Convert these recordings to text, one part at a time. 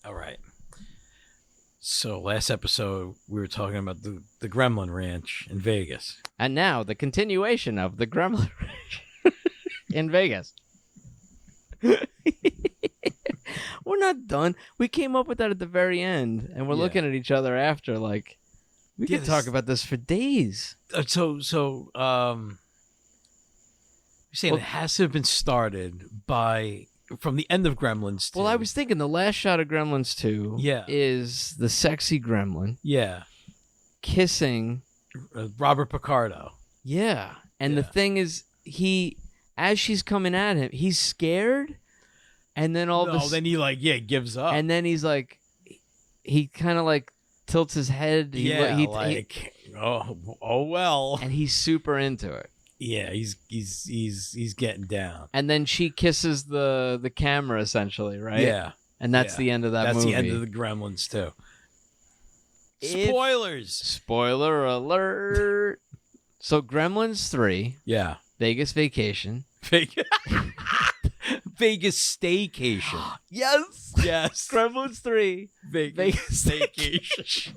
All right. So last episode, we were talking about the Gremlin Ranch in Vegas. And now the continuation of the Gremlin Ranch in Vegas. We're not done. We came up with that at the very end, and we're looking at each other after like, we could talk about this for days. You're saying it has to have been started from the end of Gremlins 2. Well, I was thinking the last shot of Gremlins 2 is the sexy gremlin. Yeah. Kissing Robert Picardo. Yeah. And the thing is, as she's coming at him, he's scared. And then then he gives up. And then he's like, he kind of like tilts his head. Oh well. And he's super into it. Yeah, he's getting down. And then she kisses the camera essentially, right? Yeah. And that's the end of that movie. That's the end of the Gremlins too. Spoilers. Spoiler alert. So Gremlins 3. Yeah. Vegas Vacation. Vegas Staycation. Yes. Yes. Gremlins 3. Vegas Staycation.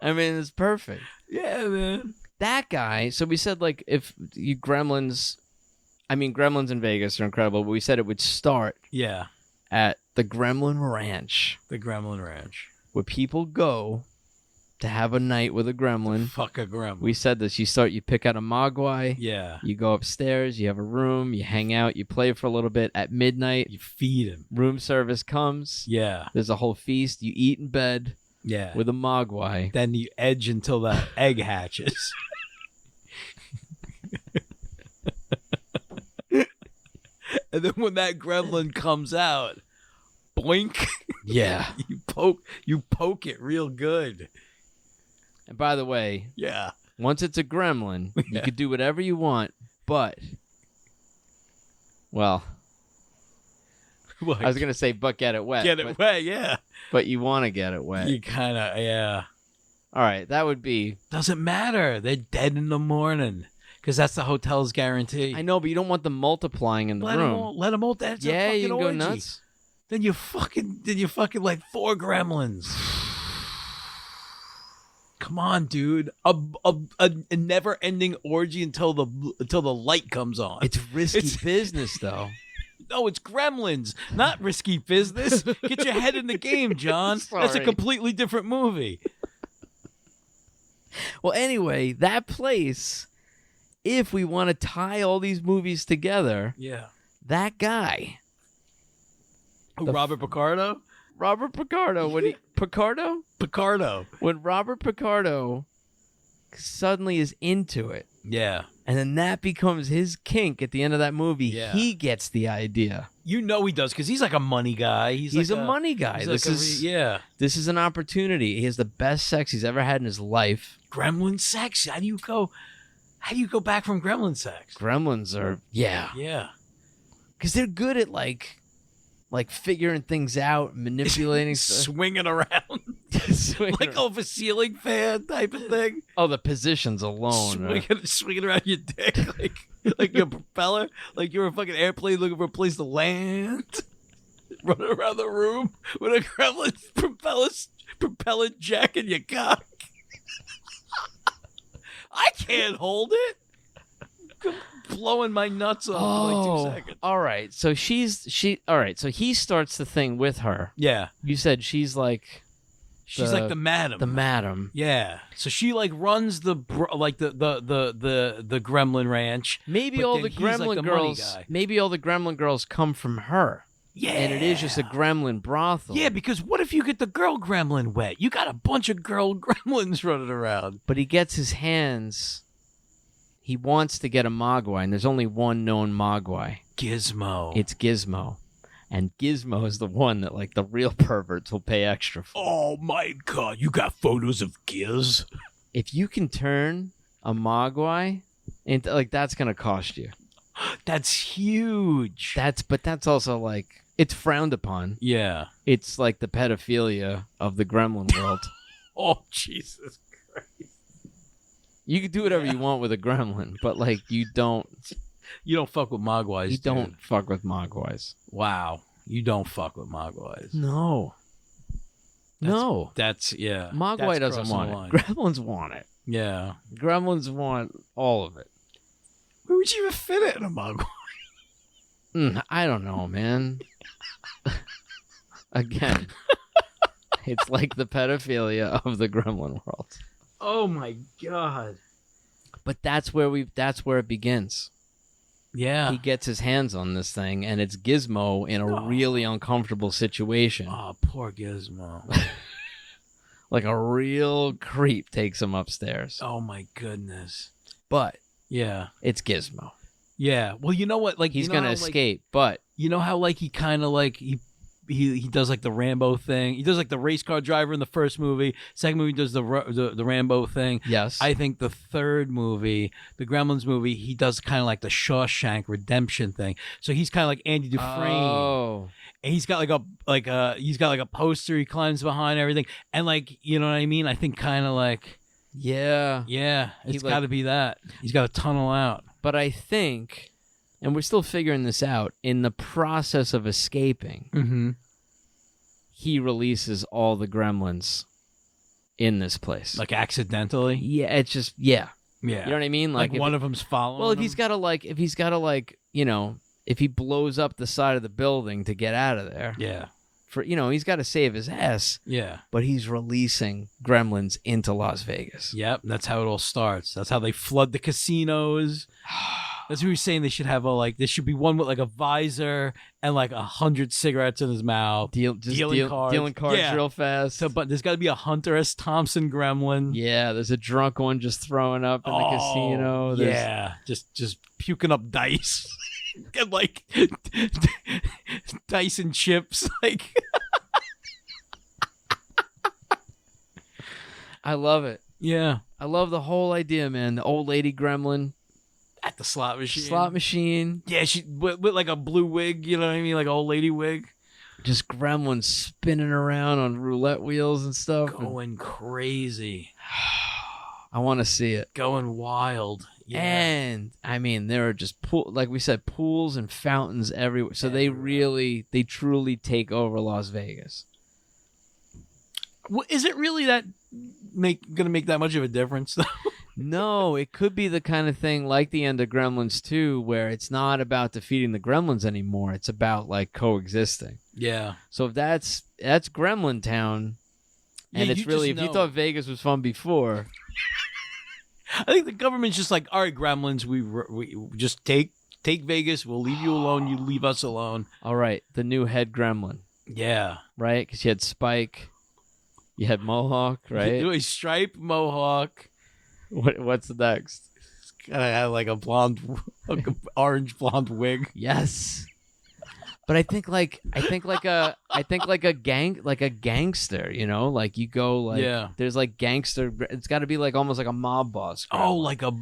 I mean, it's perfect. Yeah, man. That guy, so we said, like, if you Gremlins in Vegas are incredible, but we said it would start at the Gremlin Ranch. The Gremlin Ranch. Where people go to have a night with a gremlin. Fuck a gremlin. We said this. You pick out a mogwai. Yeah. You go upstairs. You have a room. You hang out. You play for a little bit. At midnight, you feed him. Room service comes. Yeah. There's a whole feast. You eat in bed. Yeah. With a mogwai. Then you edge until that egg hatches. And then when that gremlin comes out, boink. Yeah. You poke it real good. And by the way, once it's a gremlin, you could do whatever you want, but I was going to say, but get it wet. Get it wet, yeah. But you want to get it wet. You kind of, yeah. All right, that would be... Doesn't matter. They're dead in the morning. Because that's the hotel's guarantee. I know, but you don't want them multiplying in the room. Let them all. That's a fucking you can orgy. Go nuts. Then you fucking like 4 gremlins. Come on, dude. A never-ending orgy until the light comes on. It's risky business, though. No, it's Gremlins, not risky business. Get your head in the game, John. That's a completely different movie. Well, anyway, that place, if we want to tie all these movies together, that guy. Robert Picardo? Robert Picardo. Picardo? Picardo. When Robert Picardo suddenly is into it. Yeah. And then that becomes his kink at the end of that movie. Yeah. He gets the idea. You know he does, because he's like a money guy. He's a money guy. This is an opportunity. He has the best sex he's ever had in his life. Gremlin sex. How do you go back from gremlin sex? Gremlins are Yeah. Because they're good at like figuring things out, manipulating stuff. Swinging around. Like over a ceiling fan type of thing. Oh, the positions alone. Swinging around your dick like your propeller. Like you're a fucking airplane looking for a place to land. Running around the room with a gremlin propeller jacking your cock. I can't hold it. Blowing my nuts off for like 2 seconds. All right. So so he starts the thing with her. Yeah. You said she's like like the madam. The madam. Yeah. So she like runs the Gremlin Ranch. Maybe all the Gremlin girls come from her. Yeah. And it is just a gremlin brothel. Yeah, because what if you get the girl gremlin wet? You got a bunch of girl gremlins running around. But he gets his hands. He wants to get a mogwai, and there's only one known mogwai. Gizmo. It's Gizmo. And Gizmo is the one that, like, the real perverts will pay extra for. Oh, my God. You got photos of Giz? If you can turn a mogwai into, like, that's going to cost you. That's huge. But that's also, like, it's frowned upon. Yeah. It's like the pedophilia of the gremlin world. Oh, Jesus Christ. You can do whatever you want with a gremlin, but, like, you don't. You don't fuck with Mogwais. You don't fuck with Mogwais. Wow. You don't fuck with Mogwais. No. That's yeah. Mogwai doesn't want it. Gremlins want it. Yeah. Gremlins want all of it. Where would you even fit it in a Mogwai? I don't know, man. Again, it's like the pedophilia of the Gremlin world. Oh my god. But that's where it begins. Yeah. He gets his hands on this thing, and it's Gizmo in a really uncomfortable situation. Oh, poor Gizmo. Like a real creep takes him upstairs. Oh my goodness. But yeah, it's Gizmo. Yeah. Well, you know what? Like he's gonna escape, but you know how like he kind of like he does like the Rambo thing. He does like the race car driver in the first movie. Second movie does the Rambo thing. Yes. I think the third movie, the Gremlins movie, he does kind of like the Shawshank Redemption thing. So he's kind of like Andy Dufresne. Oh. And he's got like a poster he climbs behind, everything, and like, you know what I mean. I think kind of like yeah, it's got to be that. He's got to tunnel out. But I think, and we're still figuring this out, in the process of escaping, he releases all the Gremlins in this place, like accidentally. Yeah, it's just yeah. You know what I mean? Like one of them's following. Well, if he's got to you know. If he blows up the side of the building to get out of there. Yeah. He's got to save his ass. Yeah. But he's releasing Gremlins into Las Vegas. Yep. That's how it all starts. That's how they flood the casinos. That's what he was saying. They should have there should be one with like a visor and like 100 cigarettes in his mouth. Dealing cards real fast. So, but there's got to be a Hunter S. Thompson Gremlin. Yeah. There's a drunk one just throwing up in the casino. Yeah. Just puking up dice. And like dice and chips, like I love it. Yeah, I love the whole idea, man. The old lady Gremlin at the slot machine. Yeah, she with like a blue wig. You know what I mean, like an old lady wig. Just Gremlins spinning around on roulette wheels and stuff, going crazy. I want to see it. Going wild. Yeah. And I mean, there are just like we said, pools and fountains everywhere. So they truly take over Las Vegas. Well, is it really gonna make that much of a difference, though? No, it could be the kind of thing like the end of Gremlins 2, where it's not about defeating the Gremlins anymore. It's about like coexisting. Yeah. So if that's Gremlin Town, and it's really, if you thought Vegas was fun before. I think the government's just like, all right, Gremlins, we just take Vegas. We'll leave you alone. You leave us alone. All right, the new head Gremlin. Yeah. Right? Because you had Spike. You had Mohawk, right? Stripe, Mohawk. What's the next? It's gotta have like a blonde, orange blonde wig. Yes. But I think like a gangster, you know, like you go like there's like gangster. It's got to be like almost like a mob boss. Oh, like a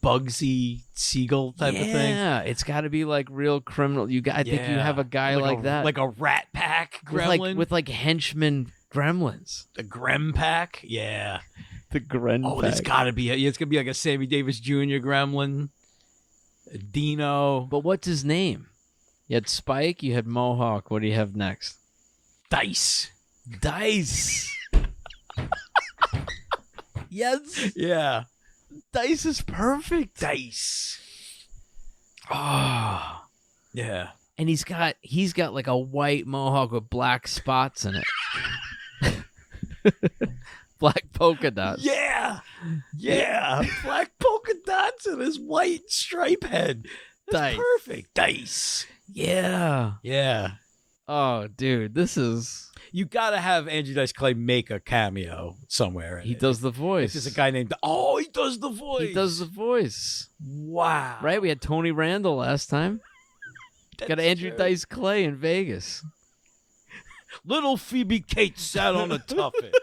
Bugsy Siegel type of thing. Yeah, it's got to be like real criminal. I think you have a guy like that, like a Rat Pack Gremlin with like henchmen Gremlins. The Grem Pack, yeah. The Grem. Oh, there's got to be. It's gonna be like a Sammy Davis Jr. Gremlin. A Dino. But what's his name? You had Spike, you had Mohawk. What do you have next? Dice. Yes. Yeah. Dice is perfect. Dice. Oh. Yeah. And he's got like a white Mohawk with black spots in it. Black polka dots. Yeah. Yeah. Black polka dots and his white stripe head. That's perfect. Dice. Yeah. Yeah. Oh, dude, this is... You got to have Andrew Dice Clay make a cameo somewhere. He does the voice. There's a guy named... Oh, he does the voice. He does the voice. Wow. Right? We had Tony Randall last time. Got Andrew Dice Clay in Vegas. Little Phoebe Cates sat on a tuffet.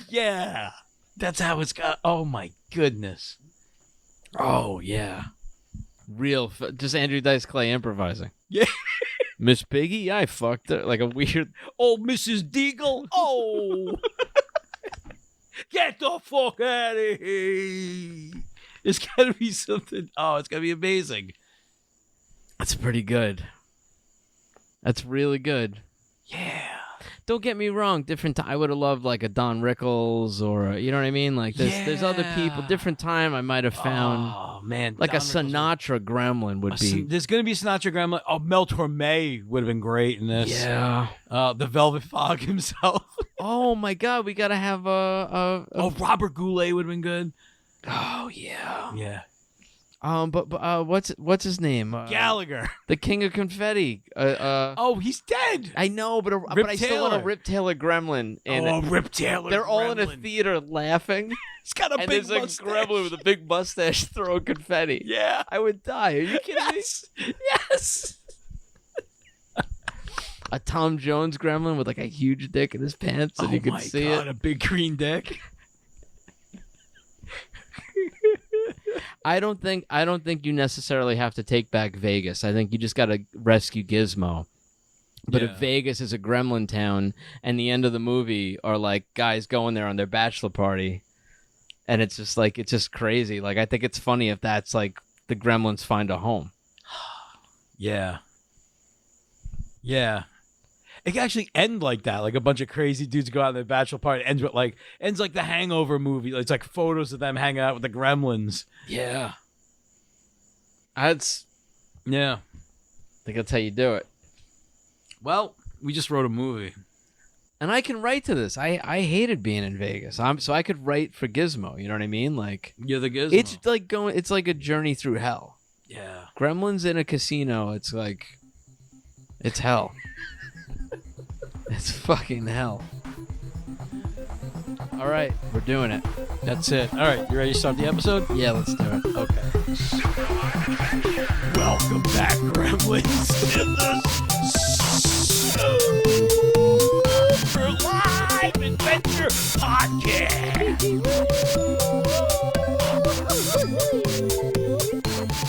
Yeah. That's how it's got... Oh, my goodness. Oh, yeah. Just Andrew Dice Clay improvising. Yeah. Miss Piggy, I fucked her. Like a weird... Oh, Mrs. Deagle. Oh. Get the fuck out of here. It's got to be something. Oh, it's got to be amazing. That's pretty good. That's really good. Yeah. Don't get me wrong. I would have loved like a Don Rickles or you know what I mean. Like there's other people. Different time I might have found. Oh man, like Don a Sinatra Gremlin would be. There's gonna be a Sinatra Gremlin. Oh, Mel Torme would have been great in this. Yeah. The Velvet Fog himself. Oh my God, we gotta have a Robert Goulet would have been good. Oh yeah. Yeah. But what's his name? Gallagher, the King of Confetti. Oh, he's dead. I know, but I still want a Rip Taylor Gremlin. And Rip Taylor. They're all Gremlin. in a theater laughing. He's got a and big there's mustache. a Gremlin with a big mustache throwing confetti. Yeah, I would die. Are you kidding me? Yes. A Tom Jones Gremlin with like a huge dick in his pants, and you could see it. A big green dick. I don't think you necessarily have to take back Vegas. I think you just got to rescue Gizmo. But if Vegas is a gremlin town and the end of the movie are like guys going there on their bachelor party and it's just crazy. Like I think it's funny if that's like the gremlins find a home. Yeah. Yeah. It can actually end like that. Like a bunch of crazy dudes go out on their bachelor party. Ends like the Hangover movie. It's like photos of them hanging out with the gremlins. Yeah. Yeah. I think that's how you do it. Well, we just wrote a movie. And I can write to this. I hated being in Vegas. So I could write for Gizmo. You know what I mean? Like you're the Gizmo. It's like a journey through hell. Yeah. Gremlins in a casino. It's like, it's hell. It's fucking hell. All right, we're doing it. That's it. All right, you ready to start the episode? Yeah, let's do it. Okay. Welcome back, Gremlins, to the Super Live Adventure Podcast.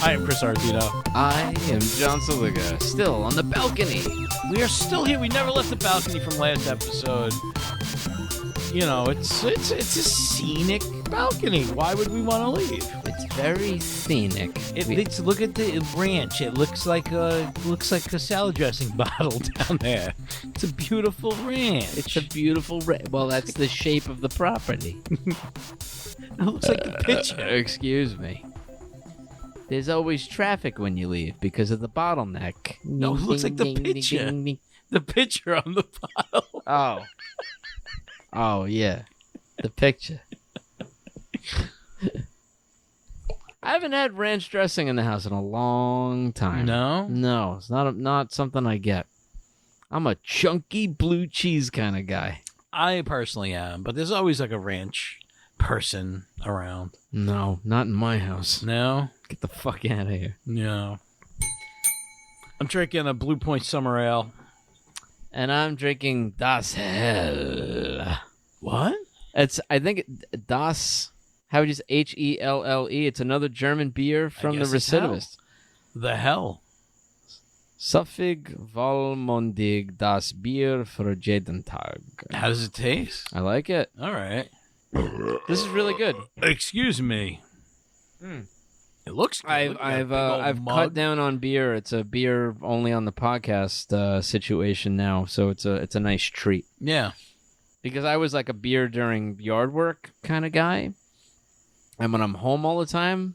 I am Chris Ardito. I am John Saliga, still on the balcony. We are still here. We never left the balcony from last episode. You know, it's a scenic balcony. Why would we want to leave? It's very scenic. Look at the ranch. It looks like a salad dressing bottle down there. It's a beautiful ranch. It's a beautiful well, that's the shape of the property. It looks like the picture. Excuse me. There's always traffic when you leave because of the bottleneck. No, it looks like the picture. The picture on the bottle. Oh. Oh, yeah. The picture. I haven't had ranch dressing in the house in a long time. No? No, it's not something I get. I'm a chunky blue cheese kind of guy. I personally am, but there's always like a ranch person around. No, not in my house. No? Get the fuck out of here. No. I'm drinking a Blue Point Summer Ale. And I'm drinking Das Hell. What? I think Das, how would you say, Helle? It's another German beer from the Recidivist. The hell? Suffig vollmundig das Bier für jeden Tag. How does it taste? I like it. All right. This is really good. Excuse me. It looks good. I've cut down on beer. It's a beer only on the podcast situation now, so it's a nice treat. Yeah. Because I was like a beer during yard work kind of guy, and when I'm home all the time,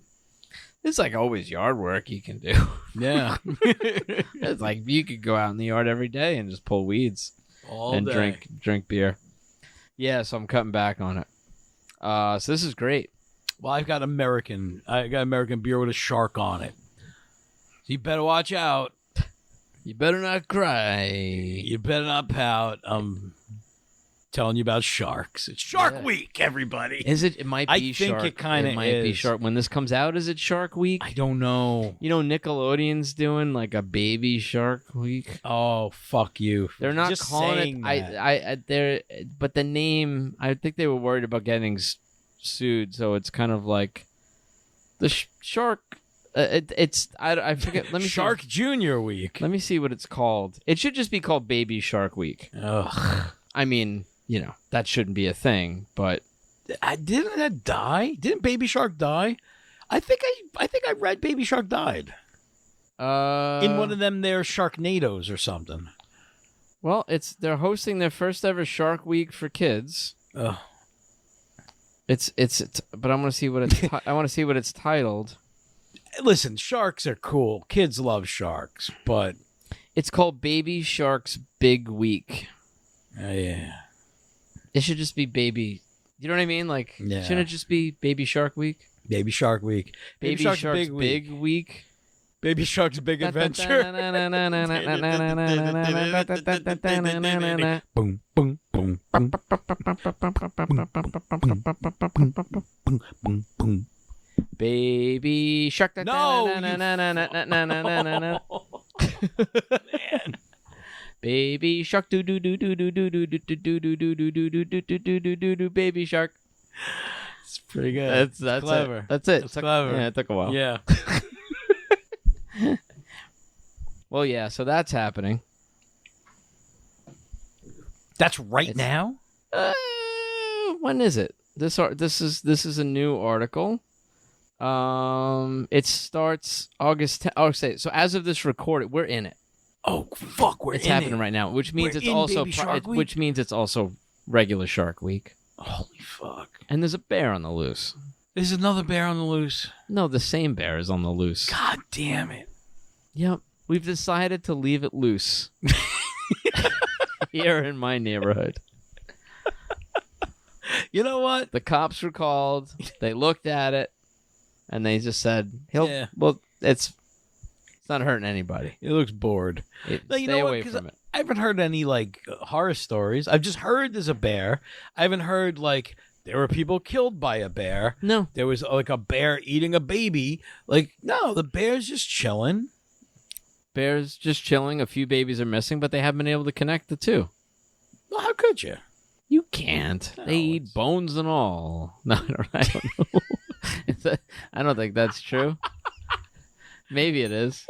it's like always yard work you can do. Yeah. It's like you could go out in the yard every day and just pull weeds all day. drink beer. Yeah, so I'm cutting back on it. So this is great. Well, I got American beer with a shark on it. So you better watch out. You better not cry. You better not pout. I'm telling you about sharks. It's Shark Week, everybody. Is it? It might be I Shark. think it kind of might be Shark. When this comes out, is it Shark Week? I don't know. You know, Nickelodeon's doing like a baby Shark Week. Oh, fuck you. They're not just calling it. But the name, I think they were worried about getting sued, so it's kind of like the shark. I forget. Let me Shark Junior Week. Let me see what it's called. It should just be called Baby Shark Week. Ugh. I mean, you know, that shouldn't be a thing, but Didn't that die? Didn't Baby Shark die? I think I read Baby Shark died in one of them there Sharknadoes or something. Well, they're hosting their first ever Shark Week for kids. Oh. But I want to see what it's. I want to see what it's titled. Listen, sharks are cool. Kids love sharks, but it's called Baby Shark's Big Week. Yeah. It should just be Baby. You know what I mean? Like, shouldn't it just be Baby Shark Week? Baby Shark Week. Baby Shark's Big Week. Baby Shark's Big Adventure. Boom, boom, boom, boom, boom, boom. Baby Shark. No. Man. Baby Shark. Do do do do do do do do do do do do do do do do do do. Baby Shark. It's pretty good. That's clever. It. That's it. It's clever. Yeah, it took a while. Yeah. Well, yeah. So that's happening. That's now. When is it? This is a new article. It starts August 10th. Oh, so as of this recording, we're in it. Oh fuck, it's happening right now, which means which means it's also regular Shark Week. Holy fuck! And there's a bear on the loose. There's another bear on the loose. No, the same bear is on the loose. God damn it! Yep, we've decided to leave it loose here in my neighborhood. You know what? The cops were called. They looked at it, and they just said, well, it's not hurting anybody. It looks bored. Stay away from it. I haven't heard any horror stories. I've just heard there's a bear. I haven't heard there were people killed by a bear. No. There was a bear eating a baby. No, the bear's just chilling. Bear's just chilling. A few babies are missing, but they haven't been able to connect the two. Well, how could you? You can't. No, they eat bones and all. No, I don't know. I don't think that's true. Maybe it is.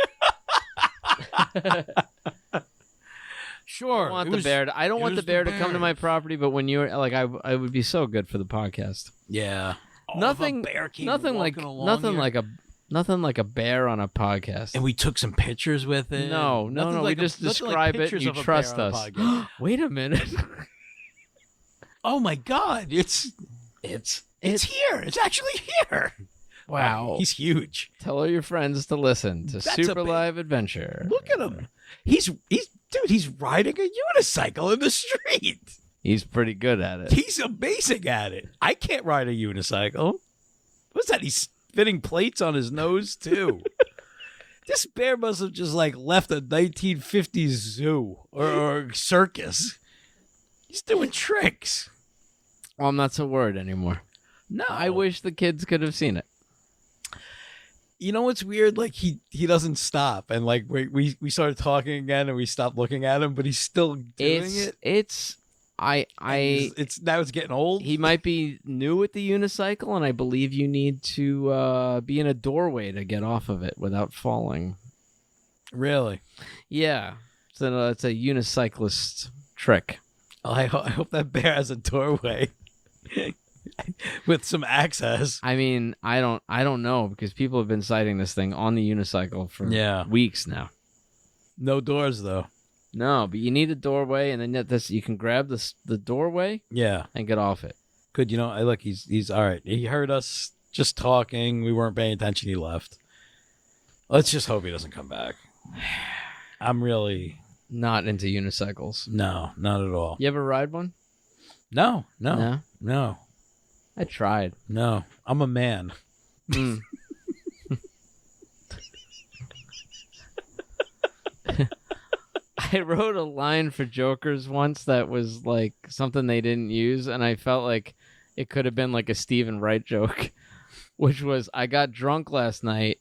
Sure. I don't want the bear to come to my property, but when you're I would be so good for the podcast. Yeah. Nothing like a bear on a podcast. And we took some pictures with it. No. We just describe it and you trust us. Wait a minute. Oh my God. It's here. It's actually here. Wow. He's huge. Tell all your friends to listen to Super Live Adventure. Look at him. He's riding a unicycle in the street. He's pretty good at it. He's amazing at it. I can't ride a unicycle. What's that? He's spinning plates on his nose too. This bear must have just left a 1950s zoo or circus. He's doing tricks. Well, I'm not so worried anymore. No. I wish the kids could have seen it. You know what's weird? He doesn't stop, and we started talking again, and we stopped looking at him, but he's still doing it. It's now it's getting old. He might be new at the unicycle, and I believe you need to be in a doorway to get off of it without falling. Really? Yeah, so it's a unicyclist trick. I hope that bear has a doorway. With some access. I mean, I don't know because people have been sighting this thing on the unicycle for weeks now. No doors though. No, but you need a doorway, and then you can grab the doorway. Yeah, and get off it. Good, look, he's all right. He heard us just talking. We weren't paying attention. He left. Let's just hope he doesn't come back. I'm really not into unicycles. No, not at all. You ever ride one? No. I tried. No, I'm a man. I wrote a line for Jokers once that was something they didn't use, and I felt like it could have been a Stephen Wright joke, which was, I got drunk last night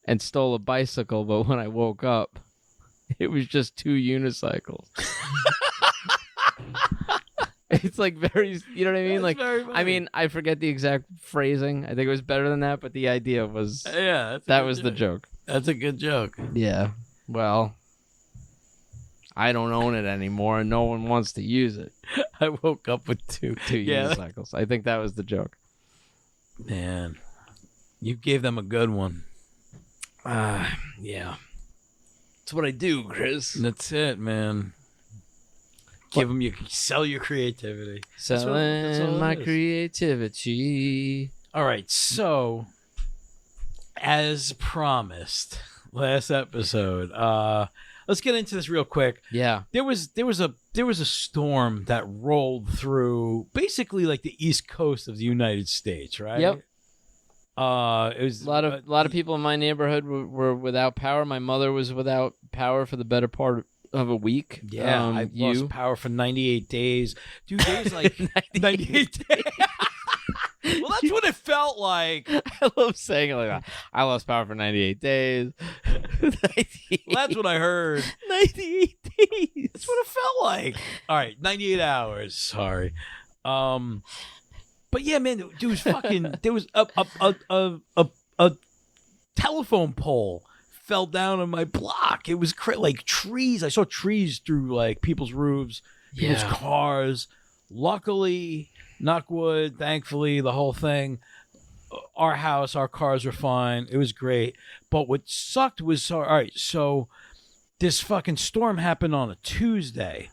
and stole a bicycle, but when I woke up, it was just 2 unicycles. It's very, you know what I mean? I forget the exact phrasing. I think it was better than that, but the idea was, that was the joke. That's a good joke. Yeah. Well, I don't own it anymore, and no one wants to use it. I woke up with two. Two unicycles. I think that was the joke. Man, you gave them a good one. Yeah. That's what I do, Chris. That's it, man. Sell your creativity. Selling that's all my it is. creativity. All right, so as promised, last episode, let's get into this real quick. Yeah. There was a storm that rolled through basically like the east coast of the United States, right? Yep. It was A lot of people in my neighborhood were without power. My mother was without power for the better part of a week. Yeah, I lost power for 98 days. Dude, days like 98 days. Well, that's what it felt like. I love saying it like that. I lost power for 98 days. 98, Well, that's what I heard. 98 days. That's what it felt like. All right, 98 hours. Sorry. But yeah, man, there was a telephone pole fell down on my block. It was like trees. I saw trees through like people's roofs, people's cars. Luckily, knock wood, thankfully, the whole thing, our house, our cars were fine. It was great. But what sucked was, all right, so this fucking storm happened on a Tuesday.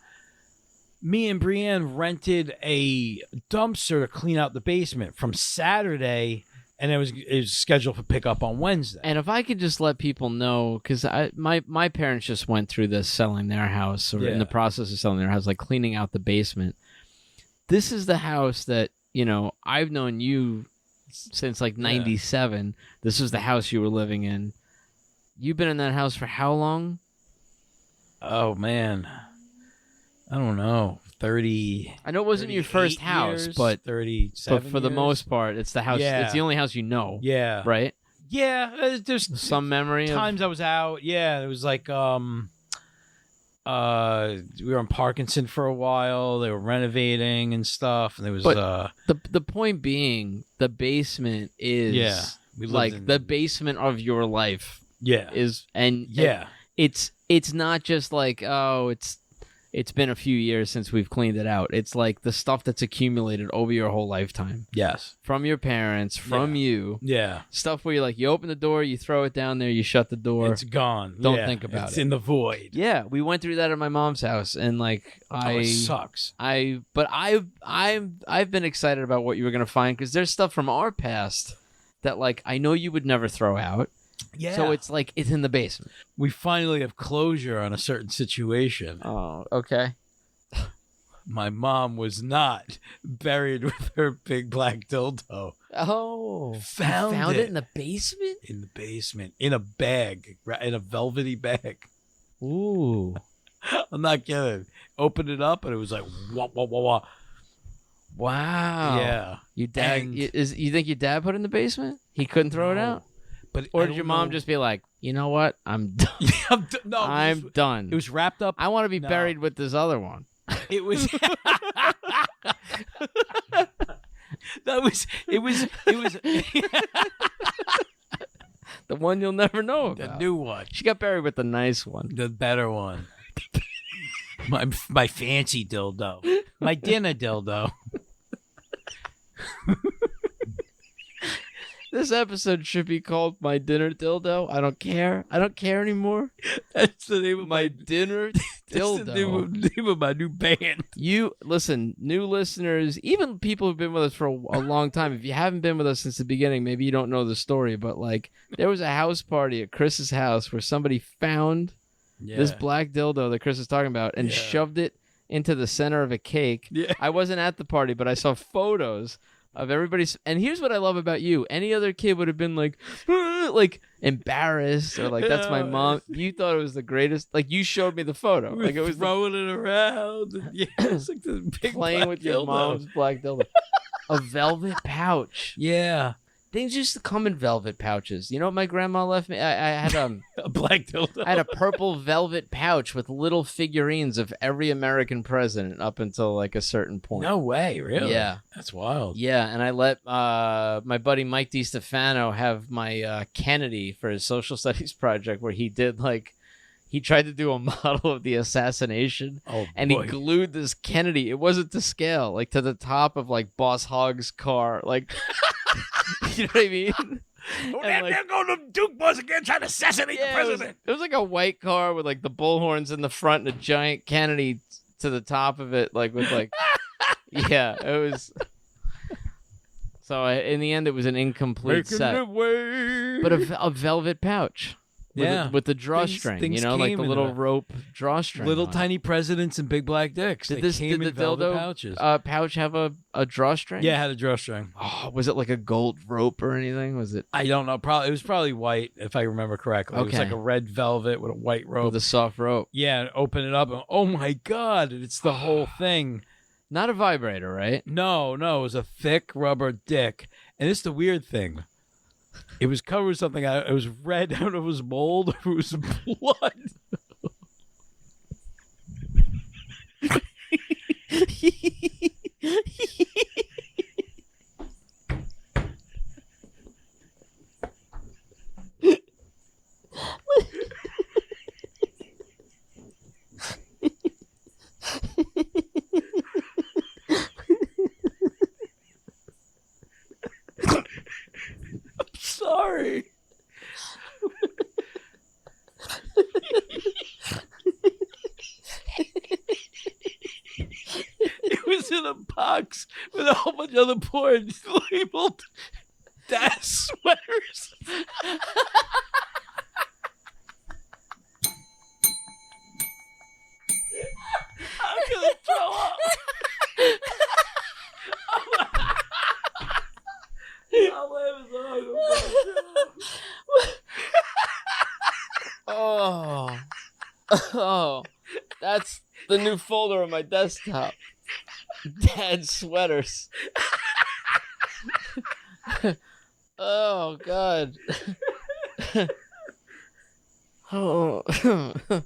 Me and Brienne rented a dumpster to clean out the basement from Saturday, and it was scheduled for pickup on Wednesday. And if I could just let people know, because my parents just went through this selling their house, or in the process of selling their house, like cleaning out the basement. This is the house that, I've known you since like 97. This was the house you were living in. You've been in that house for how long? Oh, man. I don't know. 30. I know it wasn't your first house, years, but 37 But for the most part, it's the house. Yeah. It's the only house you know. Yeah. Right? Yeah. There's Some memory times I was out. Yeah. It was like, we were in Parkinson for a while. They were renovating and stuff. And there was, the point being, the basement is we lived like in- the basement of your life. Yeah. It's not just like, oh, it's been a few years since we've cleaned it out. It's like the stuff that's accumulated over your whole lifetime. Yes. From your parents, from you. Yeah. Stuff where you open the door, you throw it down there, you shut the door. It's gone. Don't think about It's it. in the void. Yeah, we went through that at my mom's house, and It sucks. But I've been excited about what you were gonna find, because there's stuff from our past that I know you would never throw out. Yeah. So it's in the basement. We finally have closure on a certain situation. Oh, okay. My mom was not buried with her big black dildo. Oh, Found you found it. it in the basement? In the basement, in a bag, in a velvety bag. Ooh. I'm not kidding. Opened it up and it was like, wah, wah, wah, wah. Wow. Yeah. You think your dad put it in the basement? He couldn't throw it out? But Or did your mom just be like, you know what? I'm done. No, I'm done. It was wrapped up. I want to be buried with this other one. It was. It was. The one you'll never know The about. new one. She got buried with the nice one. The better one. My fancy dildo. My dinner dildo. This episode should be called My Dinner Dildo. I don't care. I don't care anymore. That's the name of My Dinner Dildo. That's the name of my new band. You listen, new listeners, even people who've been with us for a long time. If you haven't been with us since the beginning, maybe you don't know the story. But there was a house party at Chris's house where somebody found this black dildo that Chris is talking about and shoved it into the center of a cake. Yeah. I wasn't at the party, but I saw photos of everybody's. And here's what I love about you: any other kid would have been embarrassed or that's my mom. You thought it was the greatest. You showed me the photo. It was throwing it around. And, it's like this big playing with your mom's black dildo. A velvet pouch. Yeah. Things used to come in velvet pouches. You know what my grandma left me? I had a black dildo. I had a purple velvet pouch with little figurines of every American president up until a certain point. No way, really? Yeah. That's wild. Yeah, and I let my buddy Mike DiStefano have my Kennedy for his social studies project, where he did he tried to do a model of the assassination, and boy. he glued this Kennedy. It wasn't to scale, like to the top of like Boss Hogg's car, like you know what I mean? Oh, And, like, they're going to Duke Boys again, trying to assassinate the president. It was like a white car with like the bullhorns in the front and a giant Kennedy to the top of it, like with like, yeah, it was. So in the end, it was an incomplete set, but a velvet pouch. With the drawstring, things like came the in little it. rope drawstring. Little on tiny presidents and big black dicks. Did They came the in velvet dildo pouches. pouch have a drawstring? Yeah, it had a drawstring. Oh, was it like a gold rope or anything? Was it I don't know. It was probably white, if I remember correctly. It was Okay. like a red velvet with a white rope. with a soft rope? Yeah, and open it up, and oh my god, it's the whole thing. Not a vibrator, right? No, it was a thick rubber dick, and it's the weird thing. It was covered with something. It was red. I don't know if it was mold or it was blood. Sorry. It was in a box with a whole bunch of other porn labeled dad sweaters. I'm gonna throw up. Oh, that's the new folder on my desktop. Dad sweaters. Oh God. Oh.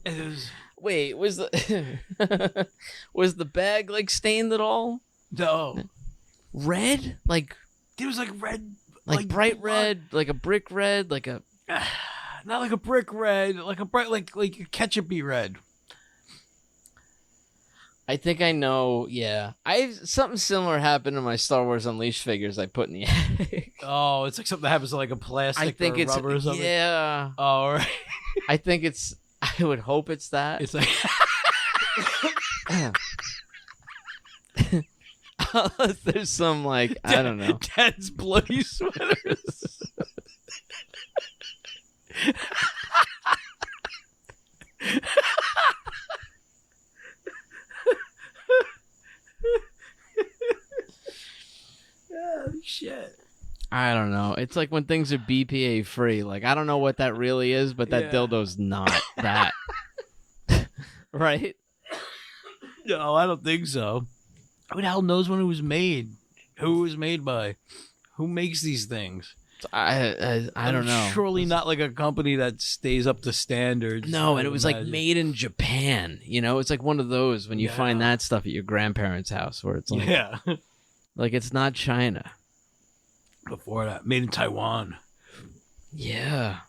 It was Wait, was the was the bag like stained at all? no. Red? Like It was like red, bright blood. red, like a brick red, like a Not like a brick red, like a bright, like a ketchupy red. I think I know, yeah. Something similar happened to my Star Wars Unleashed figures I put in the attic. Oh, it's like something that happens to like a plastic I think or it's rubber or something. yeah. Oh, all right. I think it's I would hope it's that. It's like Unless there's some like I don't know. Dad's bloody sweaters. Oh, shit. I don't know. It's like when things are BPA free. Like I don't know what that really is, but that Yeah. dildo's not that. Right? No, I don't think so. Who the hell knows when it was made? Who it was made by? Who makes these things? I don't know. Surely not like a company that stays up to standards. No, I and it would was like imagine. made in Japan. You know, it's like one of those when you find Yeah. that stuff at your grandparents' house where it's like, Yeah. like it's not China. Before that, made in Taiwan. Yeah.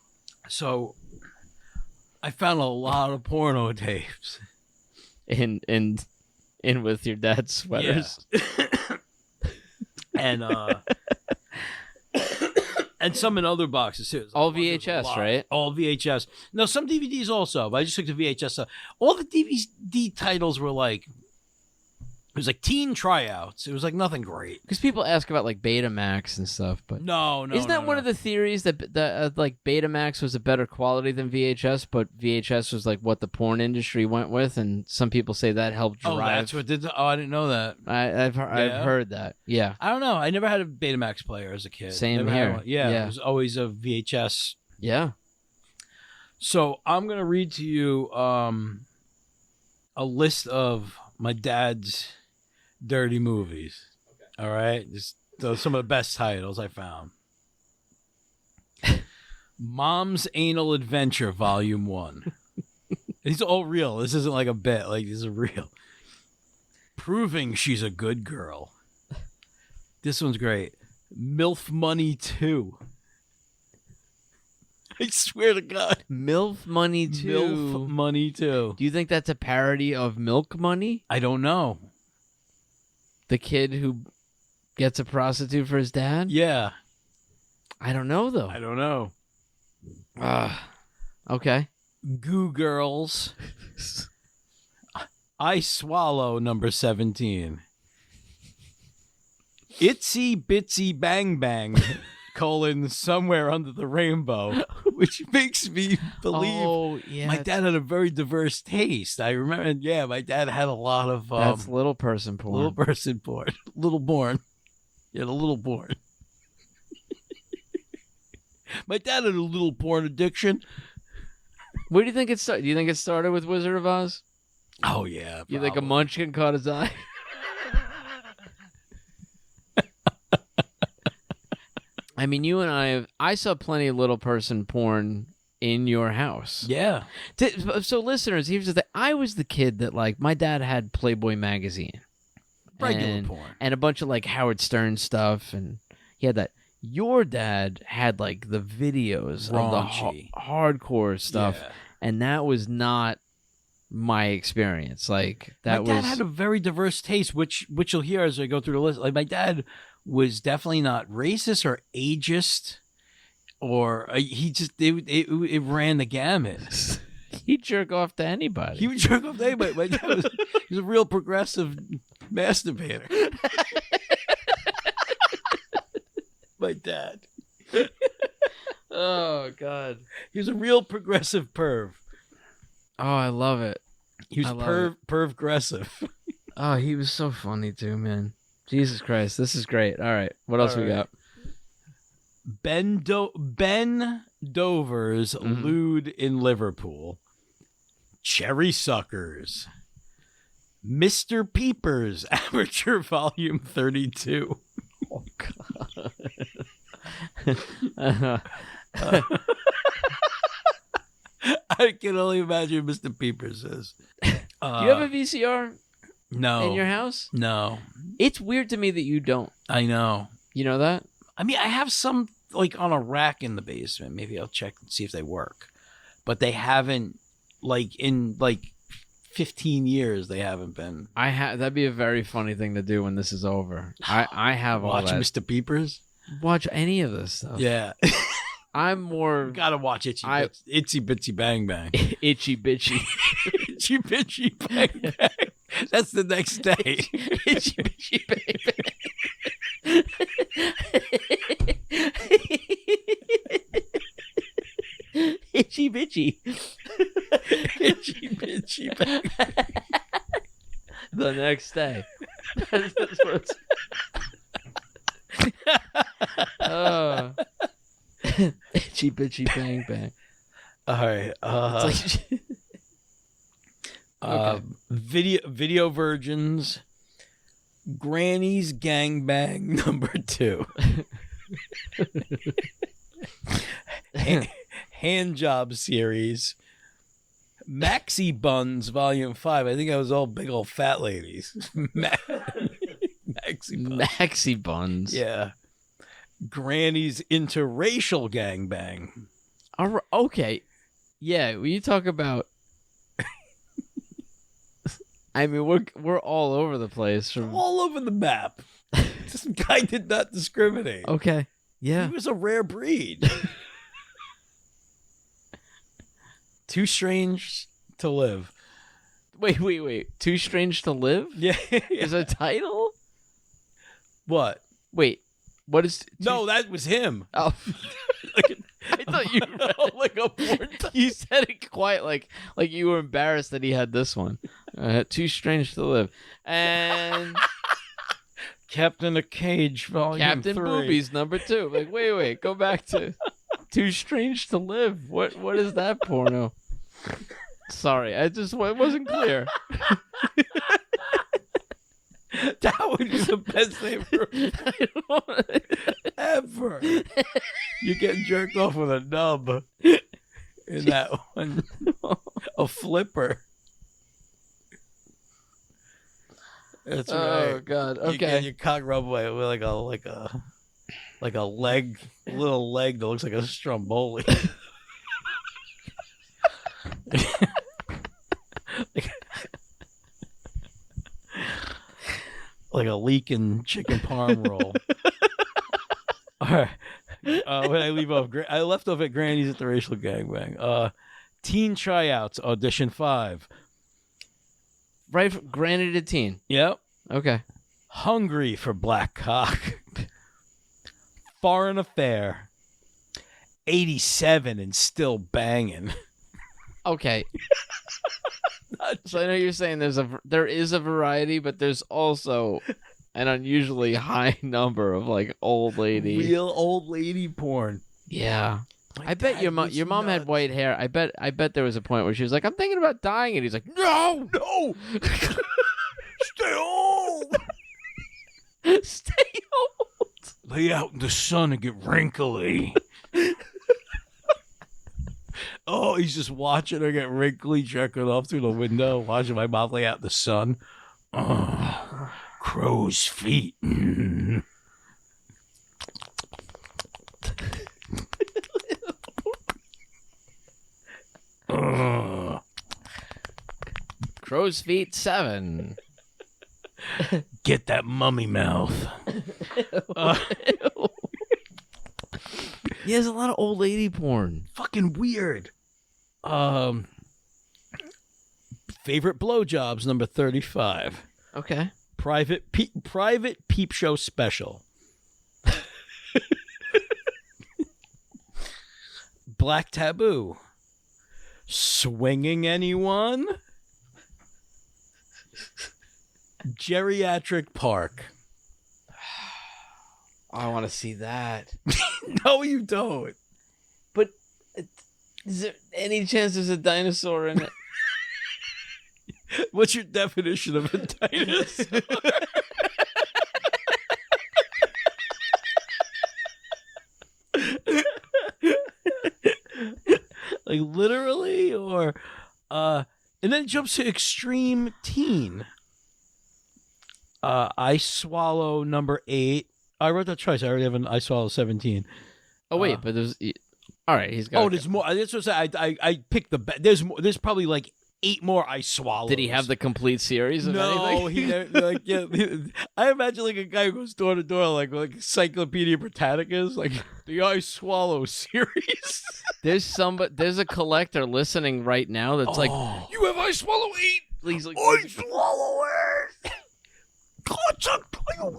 So, I found a lot of porno tapes. In with your dad's sweaters. And and some in other boxes too. All There's a VHS, lot. right? All VHS. No, some DVDs also, but I just took the VHS stuff. All the DVD titles were like, it was like teen tryouts. It was like nothing great. Because people ask about like Betamax and stuff, but No. isn't that one of the theories that like Betamax was a better quality than VHS, but VHS was like what the porn industry went with, and some people say that helped drive. Oh, that's what did. Oh, I didn't know that. I've heard that. Yeah. I don't know. I never had a Betamax player as a kid. Same Never had here. one. Yeah, Yeah. it was always a VHS. Yeah. So I'm gonna read to you a list of my dad's dirty movies. Okay. All right, just some of the best titles I found. Mom's Anal Adventure, Volume 1. These are all real. This isn't like a bit. Like, these are real. Proving She's a Good Girl. This one's great. MILF Money 2. I swear to God. MILF Money 2. MILF Money 2. Do you think that's a parody of Milk Money? I don't know. The kid who gets a prostitute for his dad? Yeah. I don't know, though. I don't know. Okay. Goo Girls. I Swallow number 17. Itsy Bitsy Bang Bang, somewhere under the rainbow, which makes me believe my dad had a very diverse taste. I remember, my dad had a lot of... that's little person porn. Little person porn. Little born. Yeah, the little born. My dad had a little porn addiction. Where do you think it started? Do you think it started with Wizard of Oz? Oh, yeah. You think a munchkin caught his eye? I mean, you and I saw plenty of little person porn in your house. Yeah. So listeners, here's the thing. I was the kid that, like, my dad had Playboy magazine. Regular porn. And a bunch of, like, Howard Stern stuff. And he had that. Your dad had, like, the videos of the hardcore stuff. Yeah. And that was not my experience. Like, my dad had a very diverse taste, which you'll hear as I go through the list. Like, my dad was definitely not racist or ageist, or he just it ran the gamut. He'd jerk off to anybody. He would jerk off to anybody. My dad was a real progressive masturbator. My dad. Oh God, he was a real progressive perv. Oh, I love it. He was perv-aggressive. Oh, he was so funny too, man. Jesus Christ, this is great. All right, what else we got? Ben Dover's Lewd in Liverpool. Cherry Suckers. Mr. Peepers, Amateur Volume 32. Oh, God. I can only imagine Mr. Peepers says. Do you have a VCR? No. In your house? No. It's weird to me that you don't. I know. You know that? I mean, I have some, like, on a rack in the basement. Maybe I'll check and see if they work. But they haven't, like, in, like, 15 years, they haven't been. That'd be a very funny thing to do when this is over. I have all that. Watch Mr. Peepers? Watch any of this stuff. Yeah. I'm more... You gotta watch Itsy Bitsy Bang Bang. Itchy Bitchy. Itchy Bitchy Bang Bang. That's the next day. Itchy Bitchy Bang Bang. Itchy Bitchy. Itchy Bitchy Bang Bang. The next day. That's what it's... Itchy Bitchy Bang Bang. All right. It's like... Okay. Video Virgins, Granny's Gangbang number 2. Hand Job Series, Maxi Buns Volume 5. I think that was all big old fat ladies. Maxi Buns. Yeah. Granny's Interracial Gangbang. Okay. Yeah, when you talk about... I mean, we're all over the place. All over the map. This guy did not discriminate. Okay. Yeah. He was a rare breed. Too Strange to Live. Wait. Too Strange to Live? Yeah. Is a title? What? Wait. What is... No, that was him. Oh. I thought you like a porn title. You said it quite like you were embarrassed that he had this one. Too Strange to Live. And... Kept in a Cage Volume Captain 3. Boobies number 2. Like, wait. Go back to Too Strange to Live. What is that porno? Sorry, it wasn't clear. That would be the best name ever. You're getting jerked off with a nub in that one. A flipper. That's right. Oh God. Okay. You get your cock rubbed with like a leg, a little leg that looks like a stromboli. like a leaking chicken parm roll. All right. When I left off at Granny's at the racial gangbang. Teen tryouts, audition 5. Right, granted a teen. Yep. Okay. Hungry for black cock. Foreign affair. 87 and still banging. Okay. So I know you're saying there is a variety, but there's also an unusually high number of like old lady, real old lady porn. Yeah. My I bet dad your was mom had nuts. white hair. I bet there was a point where she was like, "I'm thinking about dying," and he's like, "No, No, stay home. stay home." Lay out in the sun and get wrinkly. Oh, he's just watching her get wrinkly, jerking off through the window, watching my mom lay out in the sun. Oh, crow's feet. Crow's feet 7. Get that mummy mouth. Yeah, there's a lot of old lady porn. Fucking weird. Favorite blowjobs, number 35. Okay. Private peep show special. Black taboo. Swinging anyone? Geriatric park. I want to see that. No, you don't. But is there any chance there's a dinosaur in it? What's your definition of a dinosaur? Like literally, or and then it jumps to extreme teen. I swallow number 8. I wrote that twice. I already have an I swallow 17. Oh wait, but there's all right. He's got. Oh, there's more. That's what I picked the. There's more. There's probably like 8 more I swallow. Did he have the complete series of No, anything? he like yeah. I imagine like a guy who goes door to door like Encyclopedia Britannicas, like the I Swallow series. There's a collector listening right now that's like, you have I Swallow 8. he's like, I swallow it.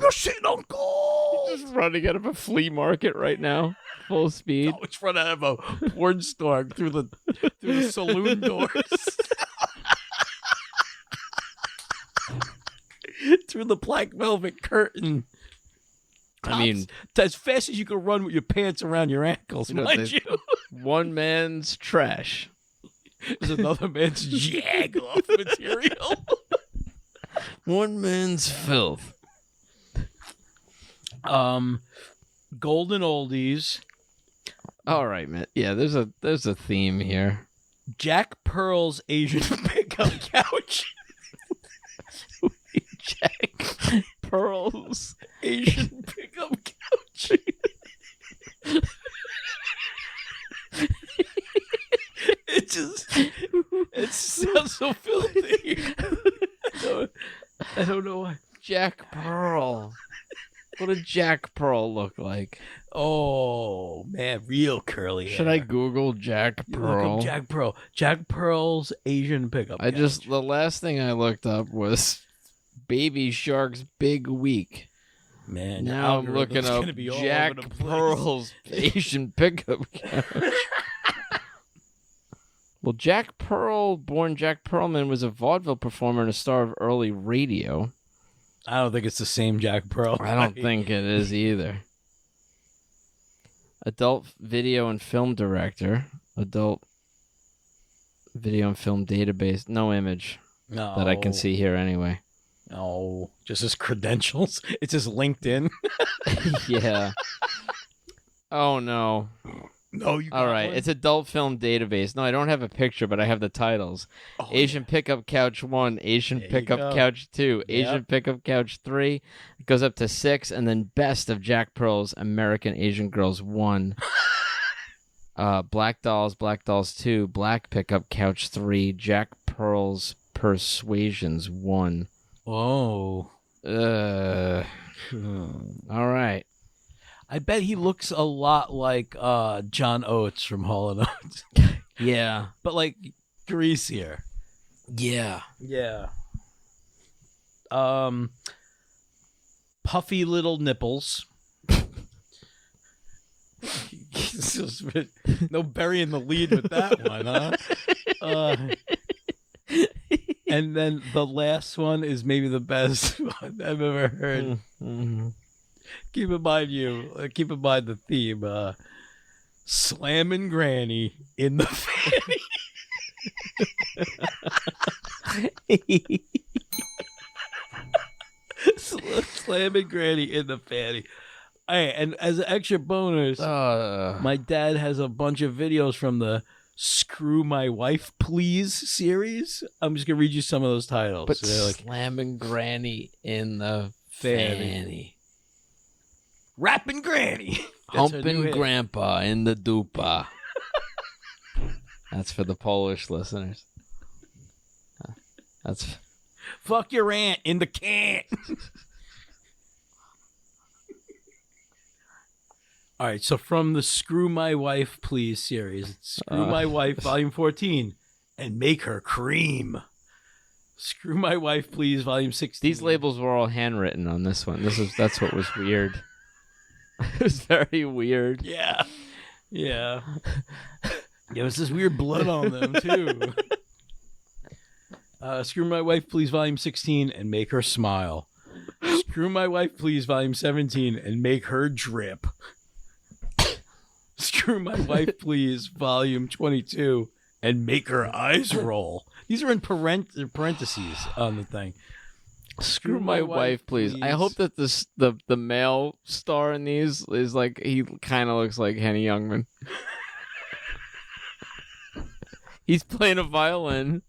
You're sitting on gold. just running out of a flea market right now, full speed. Oh, it's run out of a porn store through the saloon doors. Through the black velvet curtain. I mean, as fast as you can run with your pants around your ankles, You know, mind you. one man's trash. There's another man's jag off material. One man's filth. Golden oldies. All right, man. Yeah, there's a theme here. Jack Pearl's Asian pickup couch. Jack Pearl's Asian pickup couch. It sounds so filthy. I don't know why. Jack Pearl. What did Jack Pearl look like? Oh man, real curly hair. Should I Google Jack Look Pearl? up Jack Pearl. Jack Pearl's Asian pickup. couch. The last thing I looked up was Baby Shark's Big Week. Man. Now I'm looking algorithm's up gonna be all Jack over the place. Pearl's Asian pickup couch. Well, Jack Pearl, born Jack Perlman, was a vaudeville performer and a star of early radio. I don't think it's the same Jack Pearl. I don't think it is either. Adult video and film director. Adult video and film database. No image that I can see here anyway. No, just his credentials. It's his LinkedIn. Yeah. Oh, no. No, you got All right. one? It's adult film database. No, I don't have a picture, but I have the titles. Oh, Asian Pickup Couch 1, Asian There you Pickup go. Couch 2, Yep. Asian Pickup Couch 3. It goes up to 6, and then Best of Jack Pearl's American Asian Girls 1. Black Dolls 2, Black Pickup Couch 3, Jack Pearl's Persuasions 1. Whoa. All right. I bet he looks a lot like John Oates from Hall & Oates. Yeah. But like greasier. Yeah. Yeah. Puffy little nipples. No burying the lead with that one, huh? And then the last one is maybe the best one I've ever heard. Mm-hmm. Keep in mind the theme. Slamming Granny in the fanny. Slamming Granny in the fanny. Hey, and as an extra bonus, my dad has a bunch of videos from the Screw My Wife Please series. I'm just going to read you some of those titles. But so slamming Granny in the fanny. Rapping Granny. Humping Grandpa in the dupa. That's for the Polish listeners. That's fuck your aunt in the can. All right, so from the Screw My Wife Please series, it's Screw My Wife Volume 14 and Make Her Cream. Screw My Wife Please Volume 16. These labels were all handwritten on this one. That's what was weird. It was very weird. Yeah. Yeah. There was this weird blood on them, too. Screw My Wife Please Volume 16 and Make Her Smile. Screw My Wife Please Volume 17 and Make Her Drip. Screw My Wife Please Volume 22 and Make Her Eyes Roll. These are in parentheses on the thing. Screw My Wife Please. I hope that the male star in these is like, he kind of looks like Henny Youngman. He's playing a violin.